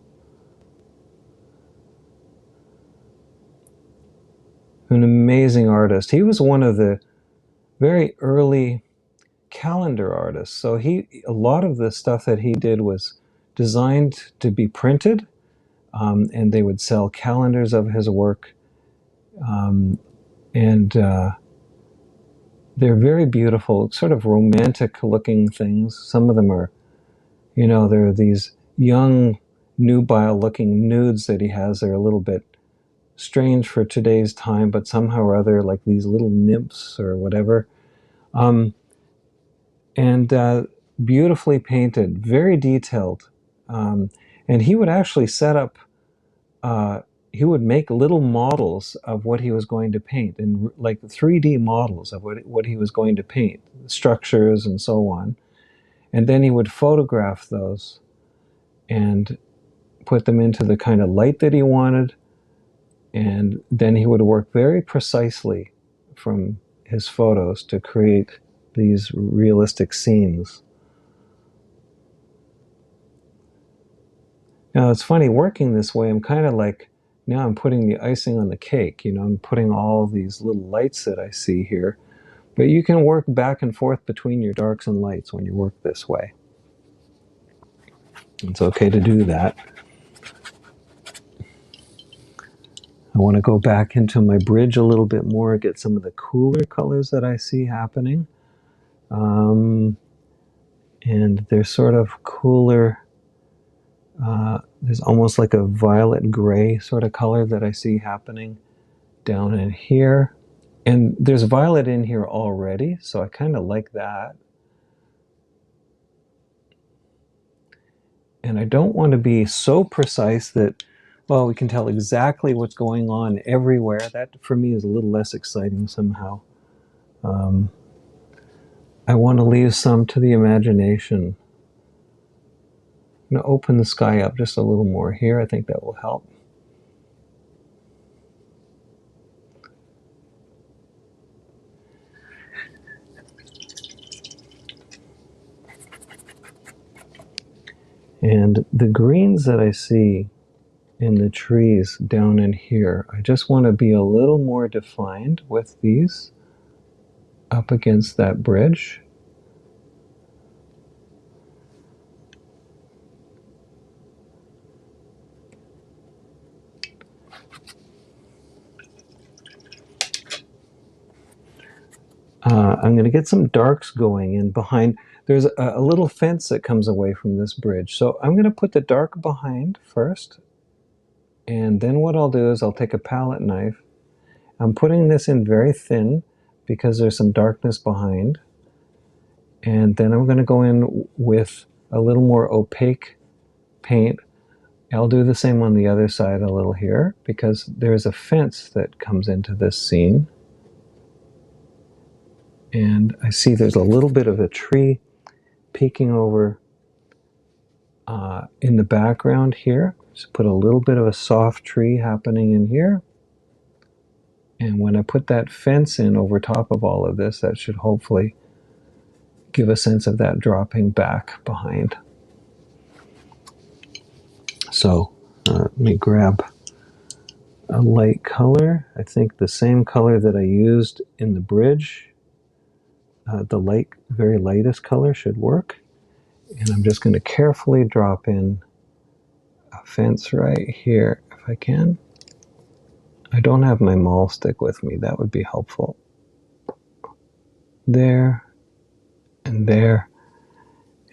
An amazing artist. He was one of the very early calendar artists. So a lot of the stuff that he did was designed to be printed, and they would sell calendars of his work. And they're very beautiful, sort of romantic looking things. Some of them are, you know, there are these young, nubile looking nudes that he has. They're a little bit strange for today's time, but somehow or other, like these little nymphs or whatever. And beautifully painted, very detailed. And he would actually set up he would make little models of what he was going to paint, and like 3D models of what he was going to paint, structures and so on. And then he would photograph those and put them into the kind of light that he wanted. And then he would work very precisely from his photos to create these realistic scenes. Now, it's funny, working this way, I'm kind of like, now I'm putting the icing on the cake. You know, I'm putting all these little lights that I see here. But you can work back and forth between your darks and lights when you work this way. It's okay to do that. I want to go back into my bridge a little bit more, get some of the cooler colors that I see happening. And they're sort of cooler. There's almost like a violet gray sort of color that I see happening down in here. And there's violet in here already, so I kind of like that. And I don't want to be so precise that, well, we can tell exactly what's going on everywhere. That, for me, is a little less exciting somehow. I want to leave some to the imagination. I'm going to open the sky up just a little more here. I think that will help. And the greens that I see in the trees down in here, I just want to be a little more defined with these up against that bridge. I'm going to get some darks going in behind. There's a little fence that comes away from this bridge. So I'm going to put the dark behind first. And then what I'll do is I'll take a palette knife. I'm putting this in very thin because there's some darkness behind. And then I'm going to go in with a little more opaque paint. I'll do the same on the other side a little here because there's a fence that comes into this scene. And I see there's a little bit of a tree peeking over in the background here. Just put a little bit of a soft tree happening in here. And when I put that fence in over top of all of this, that should hopefully give a sense of that dropping back behind. So let me grab a light color. I think the same color that I used in the bridge. The very lightest color should work. And I'm just going to carefully drop in a fence right here if I can. I don't have my maul stick with me. That would be helpful. There and there.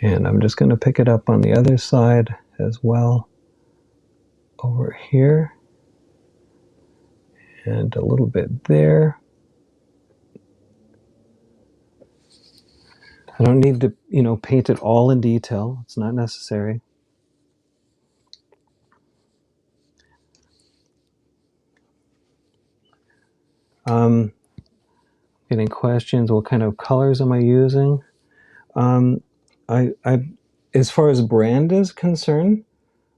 And I'm just going to pick it up on the other side as well. Over here. And a little bit there. I don't need to, paint it all in detail. It's not necessary. Getting questions, what kind of colors am I using? As far as brand is concerned,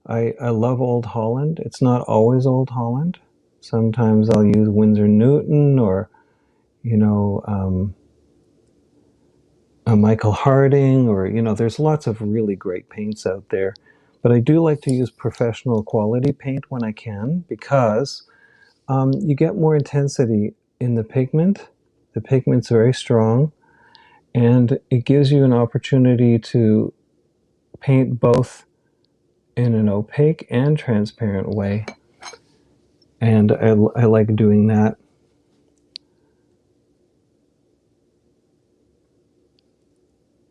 I love Old Holland. It's not always Old Holland. Sometimes I'll use Winsor Newton or, a Michael Harding, or, there's lots of really great paints out there. But I do like to use professional quality paint when I can because you get more intensity in the pigment. The pigment's very strong, and it gives you an opportunity to paint both in an opaque and transparent way. And I like doing that.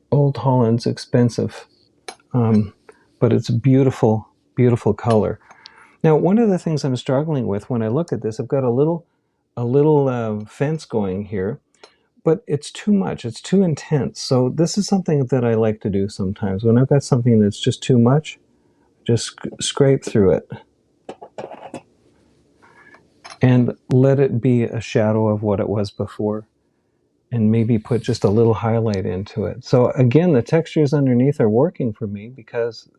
Old Holland's expensive, but it's a beautiful, beautiful color. Now, one of the things I'm struggling with when I look at this, I've got a little fence going here, but it's too much. It's too intense. So this is something that I like to do sometimes. When I've got something that's just too much, just scrape through it. and let it be a shadow of what it was before, and maybe put just a little highlight into it. So again, the textures underneath are working for me because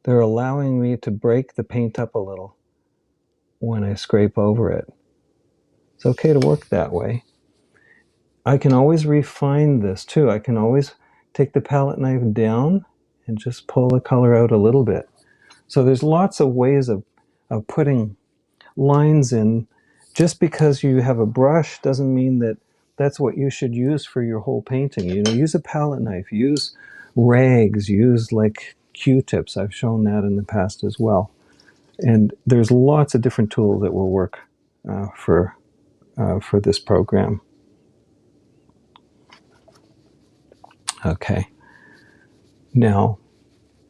they're allowing me to break the paint up a little when I scrape over it. It's okay to work that way. I can always refine this too. I can always take the palette knife down and just pull the color out a little bit. So there's lots of ways of putting lines in. Just because you have a brush doesn't mean that that's what you should use for your whole painting. You know, use a palette knife, use rags, use like Q-tips. I've shown that in the past as well. And there's lots of different tools that will work for this program. Okay. Now,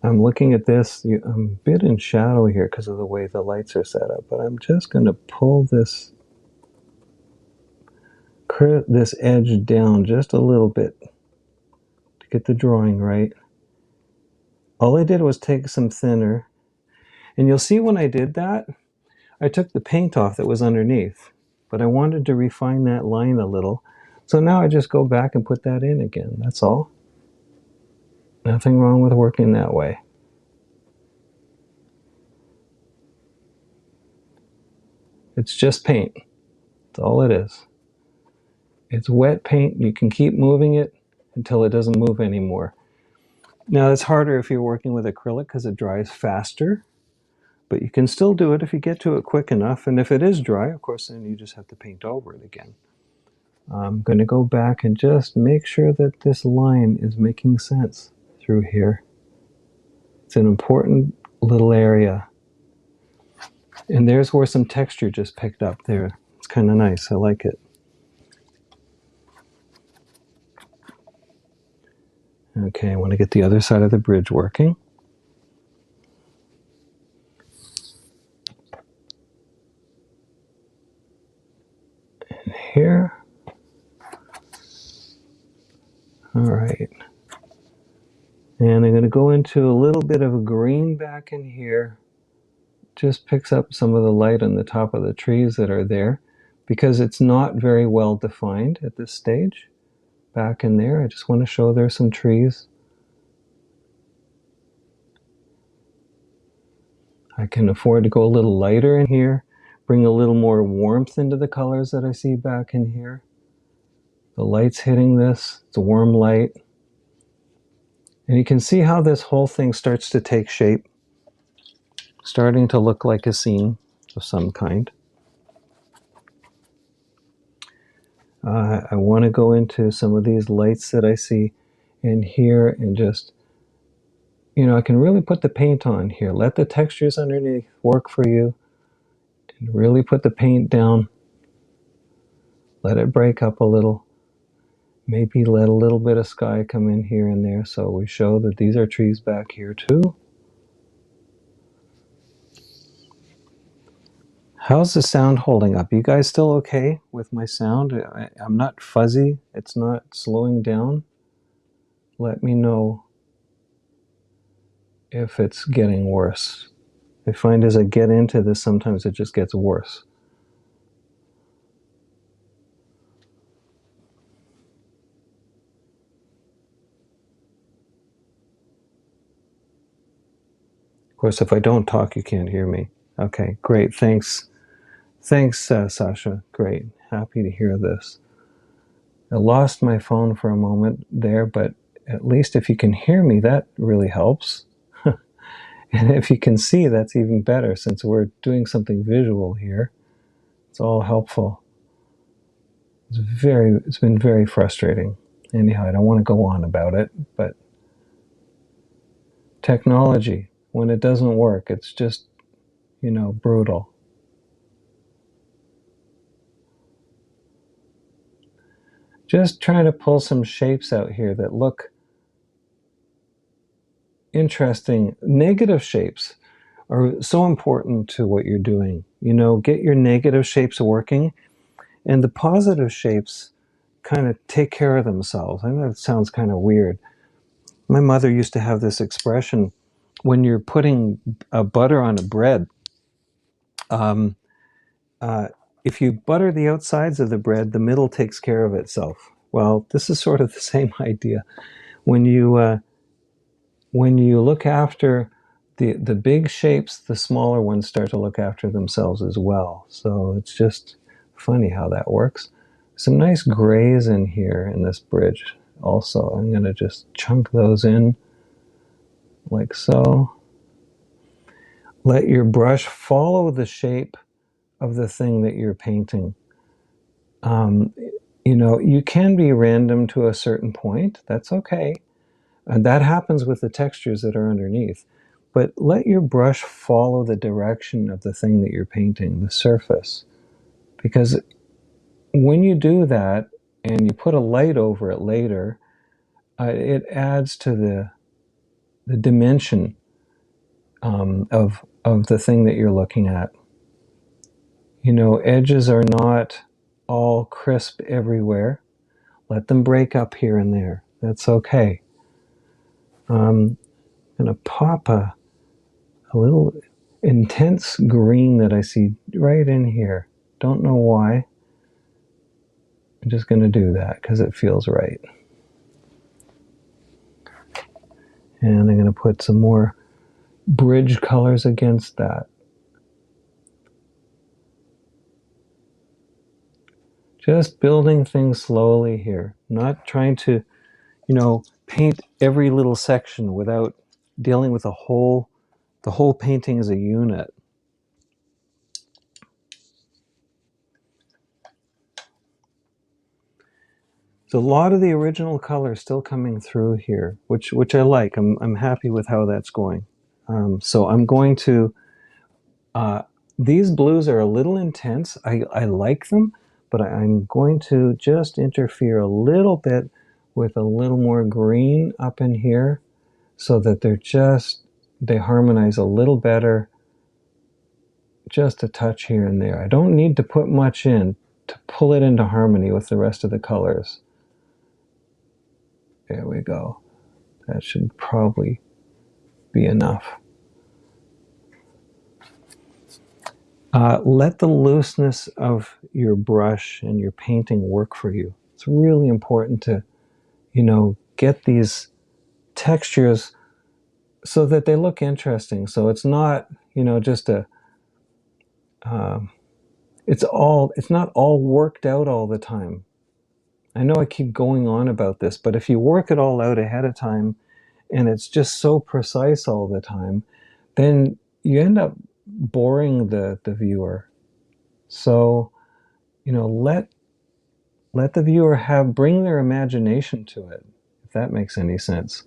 I'm looking at this. I'm a bit in shadow here because of the way the lights are set up, but I'm just going to pull this edge down just a little bit to get the drawing right. All I did was take some thinner, and you'll see when I did that, I took the paint off that was underneath, but I wanted to refine that line a little. So now I just go back and put that in again. That's all. Nothing wrong with working that way. It's just paint. That's all it is. It's wet paint. You can keep moving it until it doesn't move anymore. Now it's harder if you're working with acrylic because it dries faster, but you can still do it if you get to it quick enough. And if it is dry, of course, then you just have to paint over it again. I'm going to go back and just make sure that this line is making sense through here. It's an important little area. And there's where some texture just picked up there. It's kind of nice. I like it. Okay, I want to get the other side of the bridge working. And here. All right. And I'm going to go into a little bit of a green back in here. Just picks up some of the light on the top of the trees that are there because it's not very well defined at this stage. Back in there, I just want to show there's some trees. I can afford to go a little lighter in here, bring a little more warmth into the colors that I see back in here. The light's hitting this, it's a warm light. And you can see how this whole thing starts to take shape, starting to look like a scene of some kind. I want to go into some of these lights that I see in here and just, you know, I can really put the paint on here. Let the textures underneath work for you and really put the paint down. Let it break up a little. Maybe let a little bit of sky come in here and there so we show that these are trees back here too. How's the sound holding up? You guys still okay with my sound? I'm not fuzzy. It's not slowing down. Let me know if it's getting worse. I find as I get into this, sometimes it just gets worse. Of course, if I don't talk, you can't hear me. Okay, great. Thanks. Thanks, Sasha. Great. Happy to hear this. I lost my phone for a moment there, but at least if you can hear me, that really helps. And if you can see, that's even better since we're doing something visual here. It's all helpful. It's been very frustrating. Anyhow, I don't want to go on about it, but technology, when it doesn't work, it's just, you know, brutal. Just trying to pull some shapes out here that look interesting. Negative shapes are so important to what you're doing. You know, get your negative shapes working, and the positive shapes kind of take care of themselves. I know it sounds kind of weird. My mother used to have this expression when you're putting butter on a bread. if you butter the outsides of the bread, the middle takes care of itself. Well, this is sort of the same idea. When you look after the big shapes, the smaller ones start to look after themselves as well. So it's just funny how that works. Some nice grays in here in this bridge also. I'm going to just chunk those in like so. Let your brush follow the shape of the thing that you're painting. You know, you can be random to a certain point. That's okay. And that happens with the textures that are underneath. But let your brush follow the direction of the thing that you're painting, the surface. Because when you do that and you put a light over it later, it adds to the dimension of the thing that you're looking at. You know, edges are not all crisp everywhere. Let them break up here and there. That's okay. I'm going to pop a little intense green that I see right in here. Don't know why. I'm just going to do that because it feels right. And I'm going to put some more bridge colors against that. Just building things slowly here. Not trying to, you know, paint every little section without dealing with the whole painting as a unit. So a lot of the original color still coming through here, which I like. I'm happy with how that's going. So I'm going to, these blues are a little intense. I like them, but I'm going to just interfere a little bit with a little more green up in here so that they harmonize a little better. Just a touch here and there. I don't need to put much in to pull it into harmony with the rest of the colors. There we go. That should probably be enough. Let the looseness of your brush and your painting work for you. It's really important to, you know, get these textures so that they look interesting. So it's not, you know, just a, it's not all worked out all the time. I know I keep going on about this, but if you work it all out ahead of time and it's just so precise all the time, then you end up boring the viewer. So, you know, let the viewer bring their imagination to it, if that makes any sense.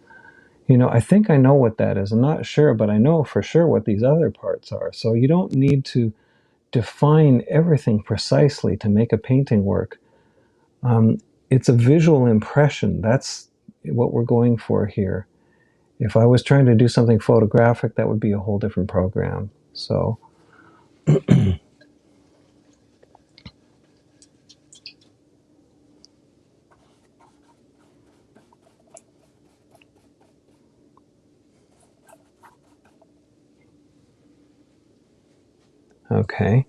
You know, I think I know what that is. I'm not sure, but I know for sure what these other parts are. So you don't need to define everything precisely to make a painting work. It's a visual impression. That's what we're going for here. If I was trying to do something photographic, that would be a whole different program. So okay.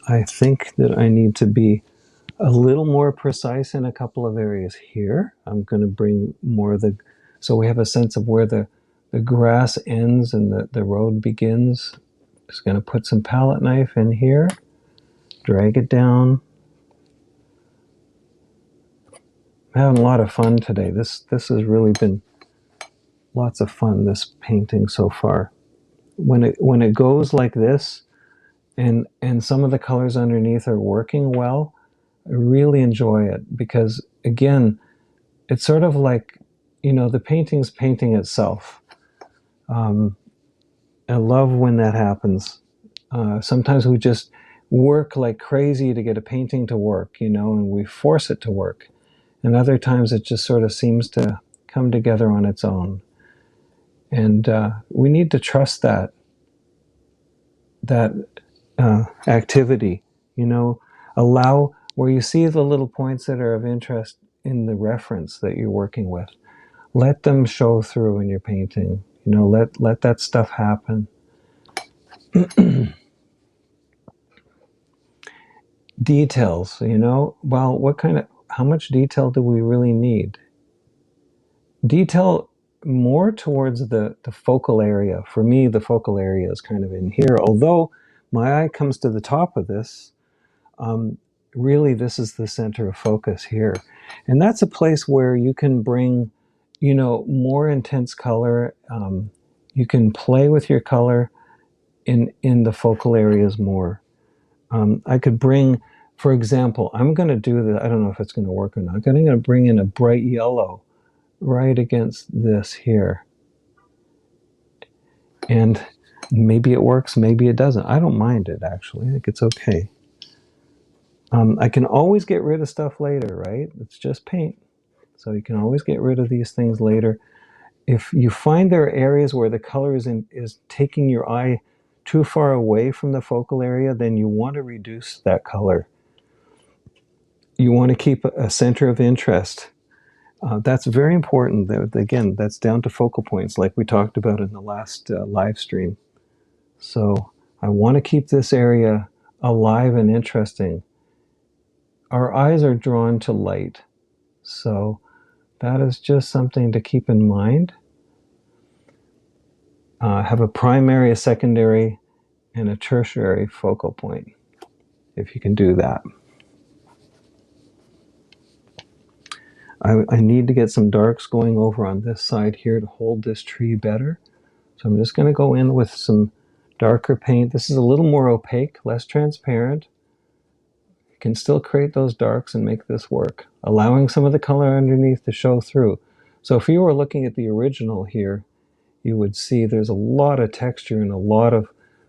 I think that I need to be a little more precise in a couple of areas here. I'm going to bring more of the, so we have a sense of where the grass ends and the road begins. Just going to put some palette knife in here, drag it down. I'm having a lot of fun today. This has really been lots of fun, this painting so far. When it goes like this, and some of the colors underneath are working well, I really enjoy it because, again, it's sort of like, you know, the painting's painting itself. I love when that happens. Sometimes we just work like crazy to get a painting to work, you know, and we force it to work. And other times it just sort of seems to come together on its own. And we need to trust that activity, you know, allow where you see the little points that are of interest in the reference that you're working with. Let them show through in your painting. You know, let that stuff happen. Details, you know, well, how much detail do we really need? Detail more towards the focal area. For me, the focal area is kind of in here, although my eye comes to the top of this. Um, really, this is the center of focus here. And that's a place where you can bring, you know, more intense color. You can play with your color in the focal areas more. I could bring, for example, I'm going to do the, I don't know if it's going to work or not. I'm going to bring in a bright yellow right against this here. And maybe it works, maybe it doesn't. I don't mind it, actually. I think it's okay. I can always get rid of stuff later, right? It's just paint. So you can always get rid of these things later. If you find there are areas where the color is taking your eye too far away from the focal area, then you want to reduce that color. You want to keep a center of interest. That's very important. Again, that's down to focal points, like we talked about in the last live stream. So I want to keep this area alive and interesting. Our eyes are drawn to light. So that is just something to keep in mind. Have a primary, a secondary, and a tertiary focal point, if you can do that. I need to get some darks going over on this side here to hold this tree better. So I'm just going to go in with some darker paint. This is a little more opaque, less transparent. You can still create those darks and make this work, allowing some of the color underneath to show through. So if you were looking at the original here, you would see there's a lot of texture and a lot of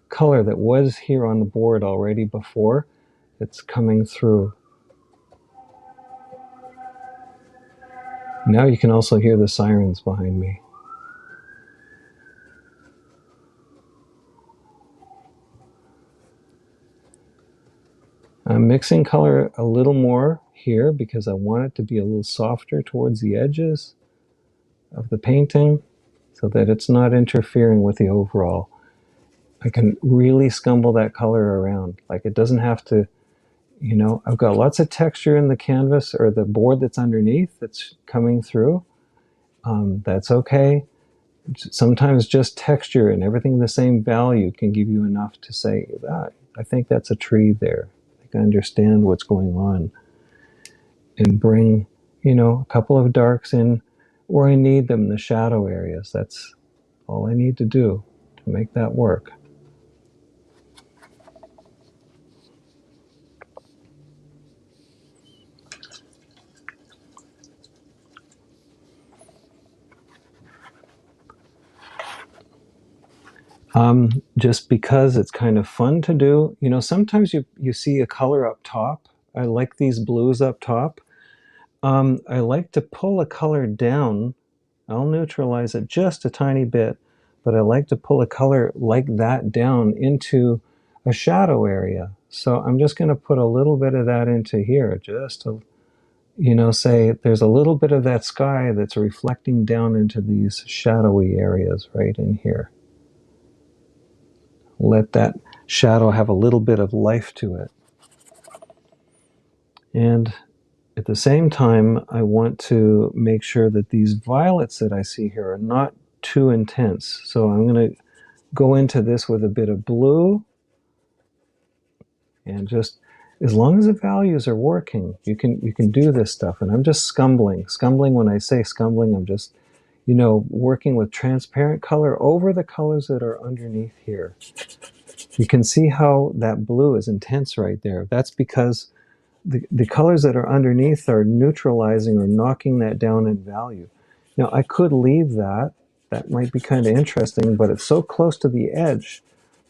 color that was here on the board already before. It's coming through. Now you can also hear the sirens behind me. I'm mixing color a little more here because I want it to be a little softer towards the edges of the painting so that it's not interfering with the overall. I can really scumble that color around. Like it doesn't have to, you know, I've got lots of texture in the canvas or the board that's underneath that's coming through. That's okay. Sometimes just texture and everything the same value can give you enough to say that I think that's a tree there. I think I understand what's going on. And bring, you know, a couple of darks in where I need them, the shadow areas. That's all I need to do to make that work. Just because it's kind of fun to do. You know, sometimes you see a color up top. I like these blues up top. I like to pull a color down. I'll neutralize it just a tiny bit, but I like to pull a color like that down into a shadow area. So I'm just going to put a little bit of that into here, just to, you know, say there's a little bit of that sky that's reflecting down into these shadowy areas right in here. Let that shadow have a little bit of life to it. And at the same time, I want to make sure that these violets that I see here are not too intense. So I'm going to go into this with a bit of blue. And just as long as the values are working, you can do this stuff. And I'm just scumbling. Scumbling, when I say scumbling, I'm just, you know, working with transparent color over the colors that are underneath here. You can see how that blue is intense right there. That's because the colors that are underneath are neutralizing or knocking that down in value. Now, I could leave that. That might be kind of interesting, but it's so close to the edge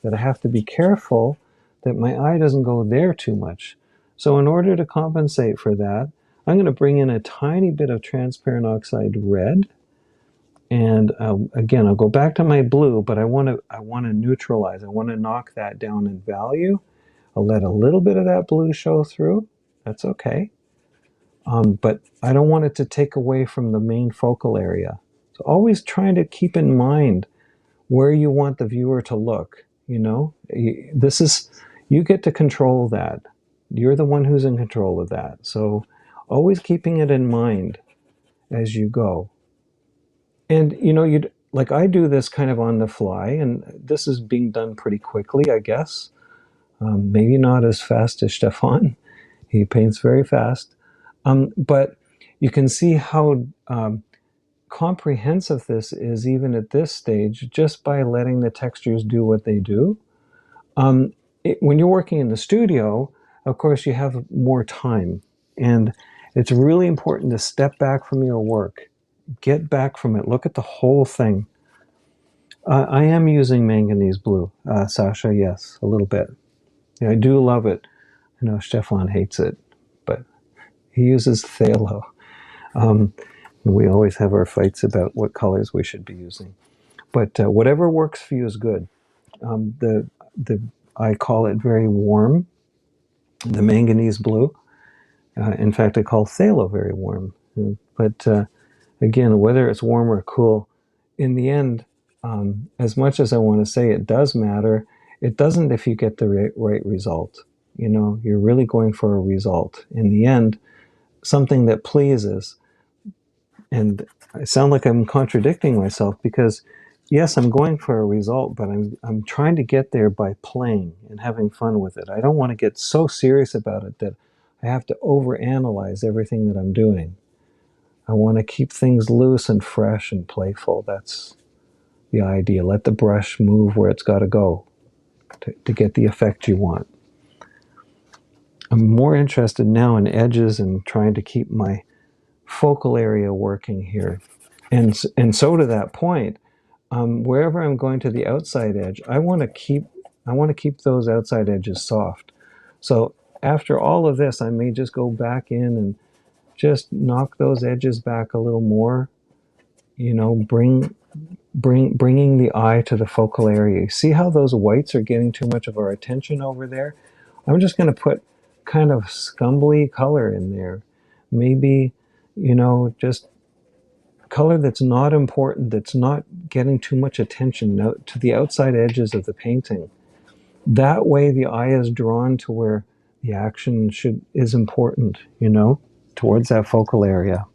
that I have to be careful that my eye doesn't go there too much. So in order to compensate for that, I'm going to bring in a tiny bit of transparent oxide red. And again, I'll go back to my blue, but I want to neutralize. I want to knock that down in value. I'll let a little bit of that blue show through. That's okay. But I don't want it to take away from the main focal area. So always trying to keep in mind where you want the viewer to look. You know, you get to control that. You're the one who's in control of that. So always keeping it in mind as you go. And you know, you'd like I do this kind of on the fly, and this is being done pretty quickly, I guess. Maybe not as fast as Stefan. He paints very fast. But you can see how comprehensive this is even at this stage, just by letting the textures do what they do. When you're working in the studio, of course, you have more time. And it's really important to step back from your work. Get back from it. Look at the whole thing. I am using manganese blue, Sasha, yes, a little bit. Yeah, I do love it. I know Stefan hates it, but he uses phthalo. We always have our fights about what colors we should be using. But whatever works for you is good. The I call it very warm, the manganese blue. In fact, I call phthalo very warm. But again, whether it's warm or cool, in the end, as much as I want to say it does matter, it doesn't if you get the right result. You know, you're really going for a result. In the end, something that pleases. And I sound like I'm contradicting myself because, yes, I'm going for a result, but I'm trying to get there by playing and having fun with it. I don't want to get so serious about it that I have to overanalyze everything that I'm doing. I want to keep things loose and fresh and playful. That's the idea. Let the brush move where it's got to go to get the effect you want. I'm more interested now in edges and trying to keep my focal area working here. And so to that point, wherever I'm going to the outside edge, I want to keep those outside edges soft. So after all of this, I may just go back in and just knock those edges back a little more. You know, bringing the eye to the focal area. See how those whites are getting too much of our attention over there? I'm just going to put kind of scumbly color in there. Maybe, you know, just color that's not important, that's not getting too much attention to the outside edges of the painting. That way the eye is drawn to where the action is important, you know, towards that focal area.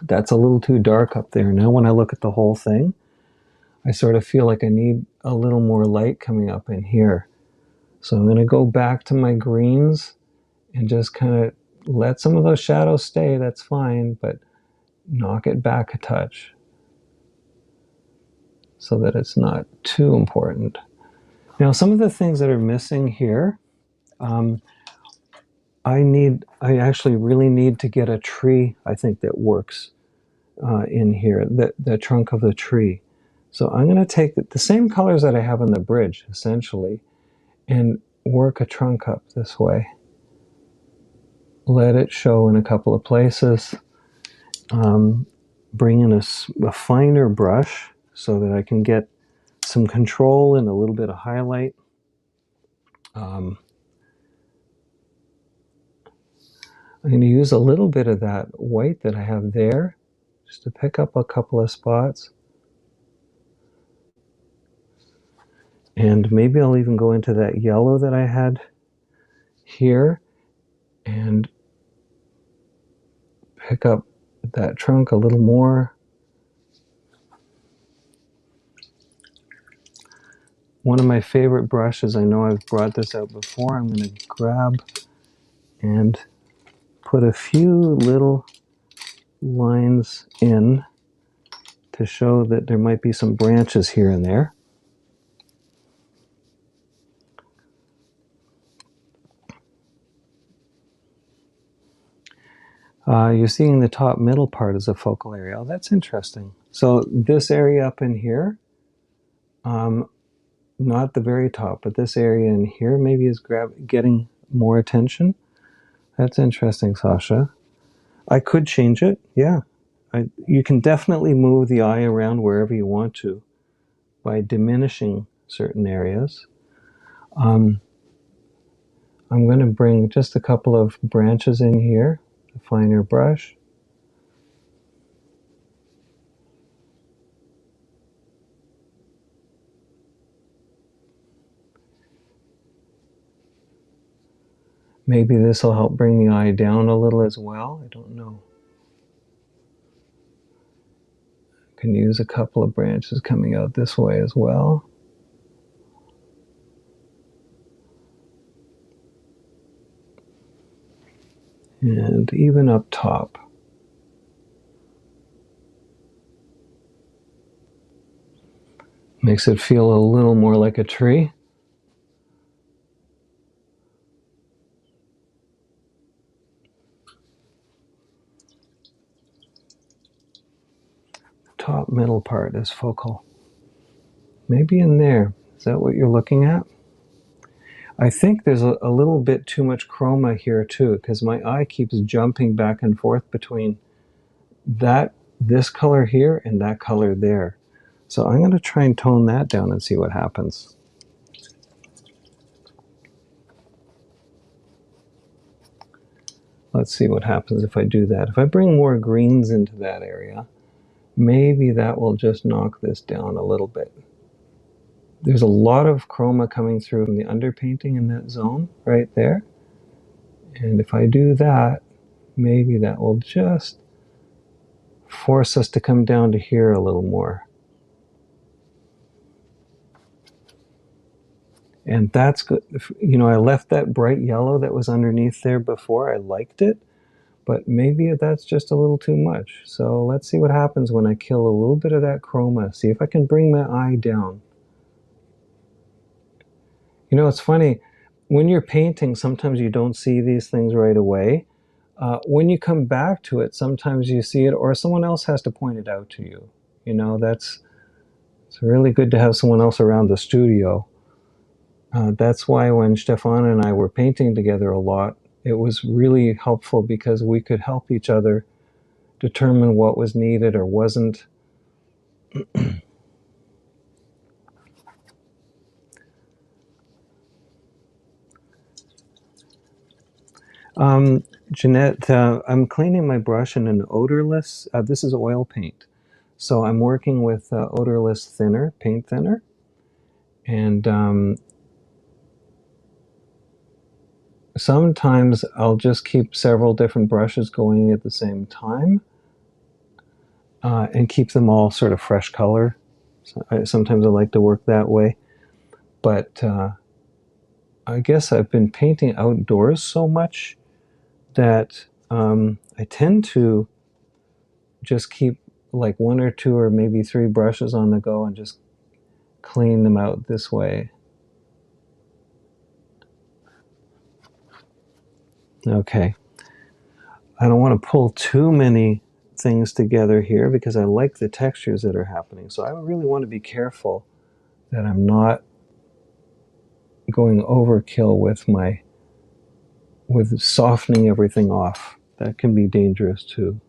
That's a little too dark up there. Now when I look at the whole thing, I sort of feel like I need a little more light coming up in here. So I'm going to go back to my greens and just kind of let some of those shadows stay. That's fine, but knock it back a touch so that it's not too important. Now, some of the things that are missing here, I actually really need to get a tree, I think, that works in here, the trunk of the tree. So I'm going to take the same colors that I have on the bridge, essentially, and work a trunk up this way. Let it show in a couple of places. Bring in a finer brush so that I can get some control and a little bit of highlight. I'm going to use a little bit of that white that I have there just to pick up a couple of spots. And maybe I'll even go into that yellow that I had here and pick up that trunk a little more. One of my favorite brushes, I know I've brought this out before, I'm going to grab and put a few little lines in to show that there might be some branches here and there. You're seeing the top middle part as a focal area. Oh, that's interesting. So this area up in here, not the very top, but this area in here maybe is getting more attention. That's interesting, Sasha. I could change it, yeah. You can definitely move the eye around wherever you want to by diminishing certain areas. I'm going to bring just a couple of branches in here, a finer brush. Maybe this will help bring the eye down a little as well. I don't know. Can use a couple of branches coming out this way as well. And even up top. Makes it feel a little more like a tree. The top middle part is focal. Maybe in there. Is that what you're looking at? I think there's a little bit too much chroma here too, because my eye keeps jumping back and forth between this color here and that color there. So I'm going to try and tone that down and see what happens. Let's see what happens if I do that. If I bring more greens into that area, maybe that will just knock this down a little bit. There's a lot of chroma coming through from the underpainting in that zone right there. And if I do that, maybe that will just force us to come down to here a little more. And that's good. You know, I left that bright yellow that was underneath there before. I liked it, but maybe that's just a little too much. So let's see what happens when I kill a little bit of that chroma. See if I can bring my eye down. You know, it's funny. When you're painting, sometimes you don't see these things right away. When you come back to it, sometimes you see it, or someone else has to point it out to you. You know, it's really good to have someone else around the studio. That's why when Stefan and I were painting together a lot, it was really helpful because we could help each other determine what was needed or wasn't. Jeanette, I'm cleaning my brush in an odorless, this is oil paint. So I'm working with odorless thinner, paint thinner. And sometimes I'll just keep several different brushes going at the same time and keep them all sort of fresh color. So sometimes I like to work that way. But I guess I've been painting outdoors so much that I tend to just keep like one or two or maybe three brushes on the go and just clean them out this way. Okay. I don't want to pull too many things together here because I like the textures that are happening. So I really want to be careful that I'm not going overkill with softening everything off. That can be dangerous too.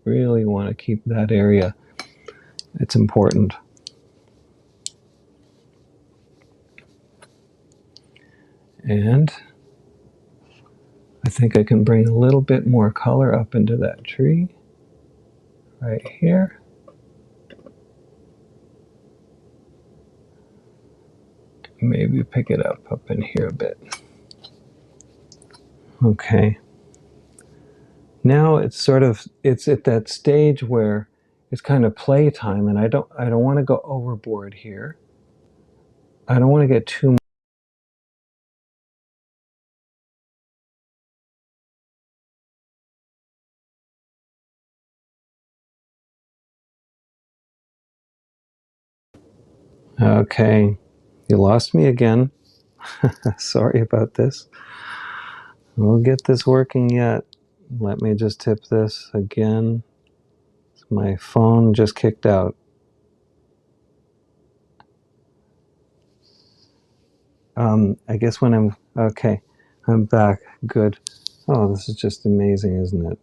Really want to keep that area. It's important. And I think I can bring a little bit more color up into that tree right here. Maybe pick it up in here a bit. Okay. Now it's at that stage where it's kind of playtime, and I don't want to go overboard here. I don't want to get too much. Okay, you lost me again. Sorry about this. We'll get this working yet. Let me just tip this again. My phone just kicked out. I guess when okay, I'm back. Good. Oh, this is just amazing, isn't it?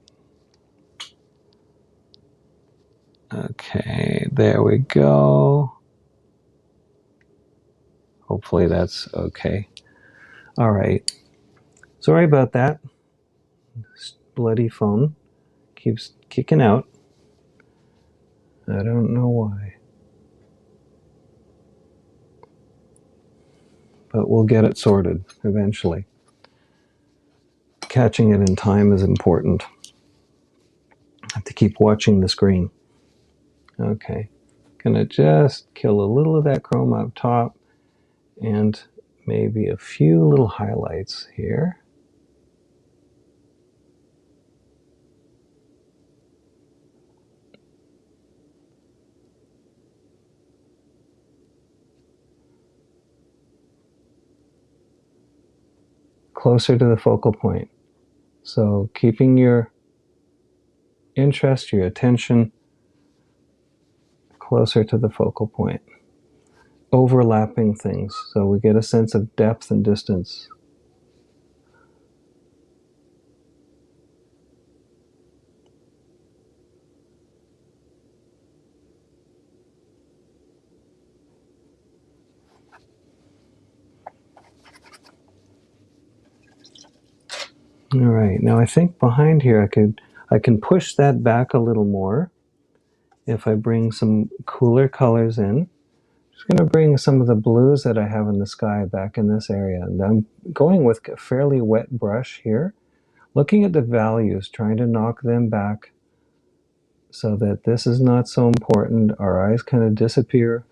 Okay, there we go. Hopefully that's okay. All right. Sorry about that. This bloody phone keeps kicking out. I don't know why. but we'll get it sorted eventually. Catching it in time is important. I have to keep watching the screen. Okay, gonna just kill a little of that chrome up top and maybe a few little highlights here. Closer to the focal point. So keeping your interest, your attention closer to the focal point. Overlapping things so we get a sense of depth and distance. All right, now I think behind here I can push that back a little more if I bring some cooler colors in. Just going to bring some of the blues that I have in the sky back in this area. And I'm going with a fairly wet brush here, looking at the values, trying to knock them back so that this is not so important. Our eyes kind of disappear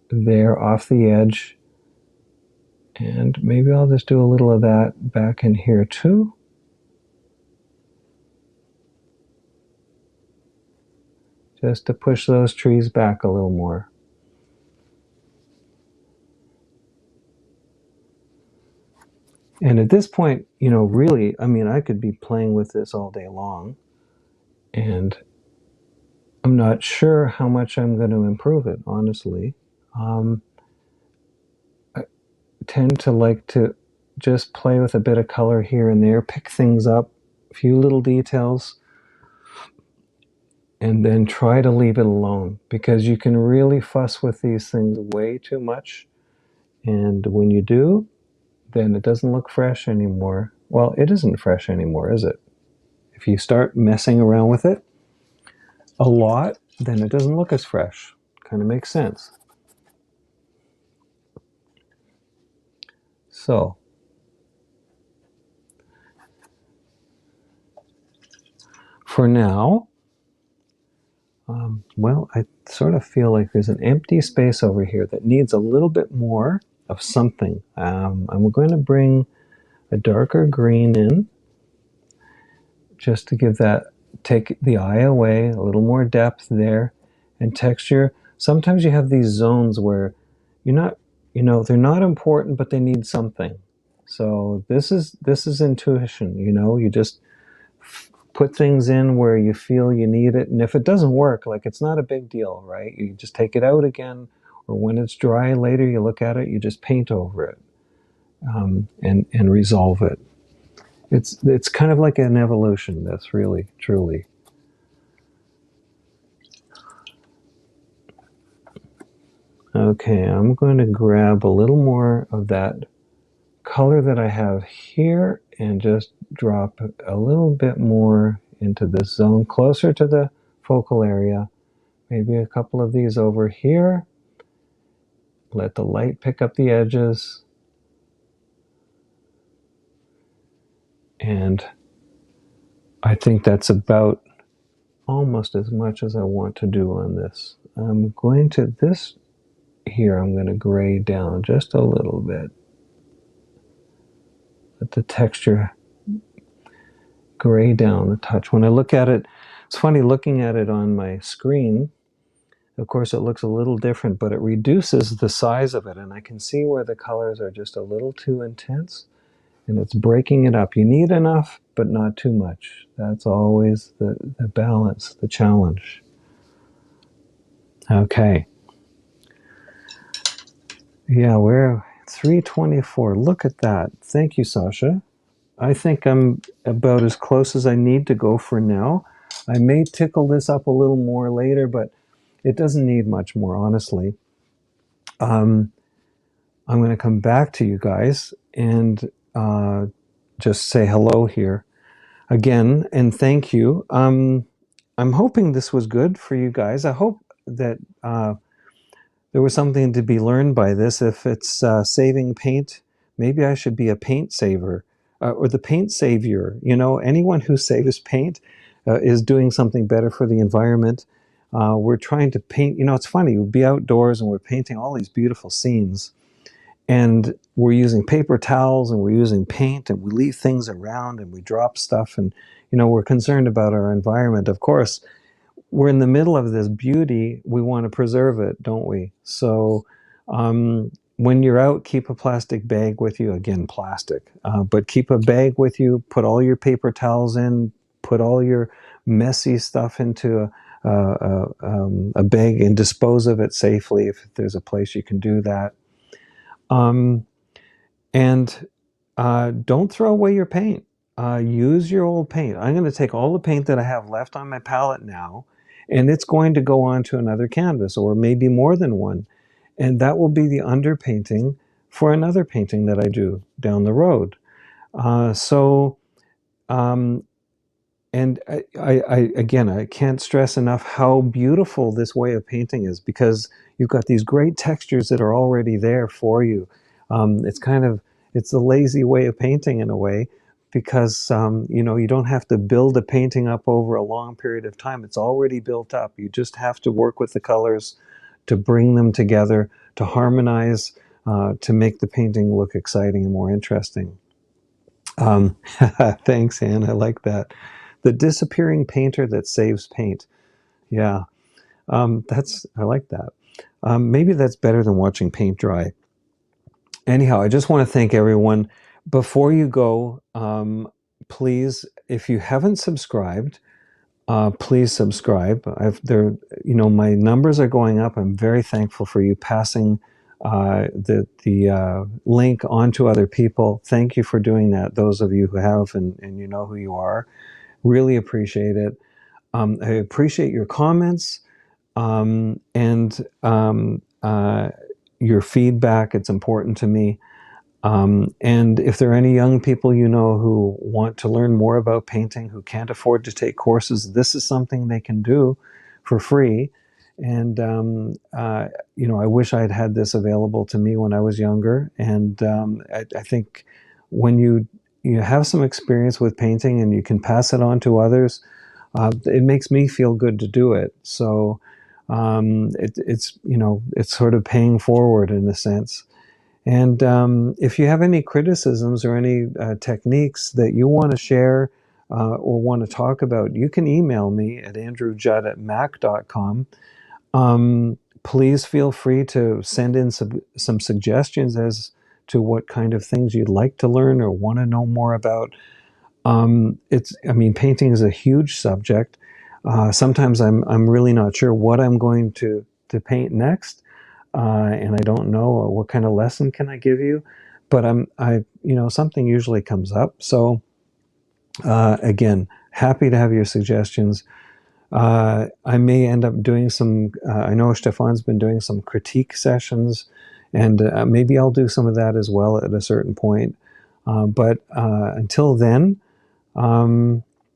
there off the edge. And maybe I'll just do a little of that back in here too. Just to push those trees back a little more. And at this point, you know, really, I mean, I could be playing with this all day long, and I'm not sure how much I'm going to improve it, honestly. I tend to like to just play with a bit of color here and there, pick things up, a few little details, and then try to leave it alone, because you can really fuss with these things way too much. And when you do, then it doesn't look fresh anymore. Well, it isn't fresh anymore, is it? If you start messing around with it a lot, then it doesn't look as fresh. Kind of makes sense. So, for now, well, I sort of feel like there's an empty space over here that needs a little bit more of something. And we're going to bring a darker green in just to give that, take the eye away, a little more depth there and texture. Sometimes you have these zones where you're not, you know, they're not important, but they need something. So this is intuition, you know, you just put things in where you feel you need it. And if it doesn't work, like, it's not a big deal, right? You just take it out again, or when it's dry later, you look at it, you just paint over it and resolve it. It's kind of like an evolution. That's really, truly. Okay, I'm going to grab a little more of that color that I have here and just drop a little bit more into this zone closer to the focal area. Maybe a couple of these over here. Let the light pick up the edges. And I think that's about almost as much as I want to do on this. I'm going to, this here, I'm going to gray down just a little bit. Let the texture gray down a touch. When I look at it, it's funny looking at it on my screen. Of course, it looks a little different, but it reduces the size of it, and I can see where the colors are just a little too intense, and it's breaking it up. You need enough, but not too much. That's always the balance, the challenge. Okay. Yeah, we're 324. Look at that. Thank you, Sasha. I think I'm about as close as I need to go for now. I may tickle this up a little more later, but it doesn't need much more, honestly. I'm going to come back to you guys and just say hello here again, and thank you. I'm hoping this was good for you guys. I hope that there was something to be learned by this. If it's saving paint, maybe I should be a paint saver, or the paint savior. You know, anyone who saves paint is doing something better for the environment. We're trying to paint, you know, it's funny, we'll be outdoors and we're painting all these beautiful scenes, and we're using paper towels and we're using paint, and we leave things around and we drop stuff, and, you know, we're concerned about our environment. Of course, we're in the middle of this beauty. We want to preserve it, don't we? So when you're out, keep a plastic bag with you. Again, plastic, but keep a bag with you. Put all your paper towels in. Put all your messy stuff into a bag and dispose of it safely if there's a place you can do that. And don't throw away your paint. Use your old paint. I'm going to take all the paint that I have left on my palette now, and it's going to go onto another canvas, or maybe more than one. And that will be the underpainting for another painting that I do down the road. And again, I can't stress enough how beautiful this way of painting is, because you've got these great textures that are already there for you. It's a lazy way of painting in a way, because you know, you don't have to build a painting up over a long period of time. It's already built up. You just have to work with the colors to bring them together, to harmonize, to make the painting look exciting and more interesting. Thanks, Anne. I like that. The disappearing painter that saves paint. Yeah, I like that. Maybe that's better than watching paint dry. Anyhow, I just want to thank everyone. Before you go, please, if you haven't subscribed, please subscribe. You know, my numbers are going up. I'm very thankful for you passing the link on to other people. Thank you for doing that. Those of you who have, and you know who you are, really appreciate it. I appreciate your comments and your feedback. It's important to me. And if there are any young people you know who want to learn more about painting, who can't afford to take courses, this is something they can do for free. And, you know, I wish I'd had this available to me when I was younger. And I think when you have some experience with painting and you can pass it on to others, it makes me feel good to do it. So it's, you know, it's sort of paying forward in a sense. And if you have any criticisms or any techniques that you want to share or want to talk about, you can email me at andrewjudd@mac.com. Please feel free to send in some suggestions as to what kind of things you'd like to learn or want to know more about. I mean, painting is a huge subject. Sometimes I'm really not sure what I'm going to paint next. And I don't know what kind of lesson can I give you, but you know, something usually comes up. So again, happy to have your suggestions. I may end up doing some, I know Stefan's been doing some critique sessions, and maybe I'll do some of that as well at a certain point. But until then,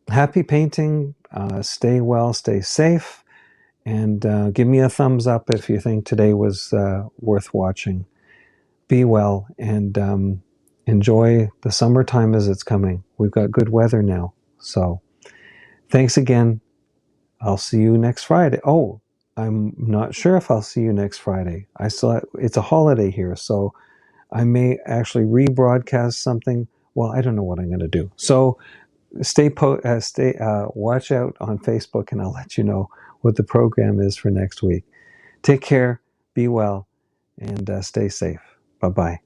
happy painting, stay well, stay safe. And give me a thumbs up if you think today was worth watching. Be well, and enjoy the summertime as it's coming. We've got good weather now. So thanks again. I'll see you next Friday. Oh, I'm not sure if I'll see you next Friday. It's a holiday here, so I may actually rebroadcast something. Well, I don't know what I'm going to do. So watch out on Facebook, and I'll let you know what the program is for next week. Take care, be well, and stay safe. Bye-bye.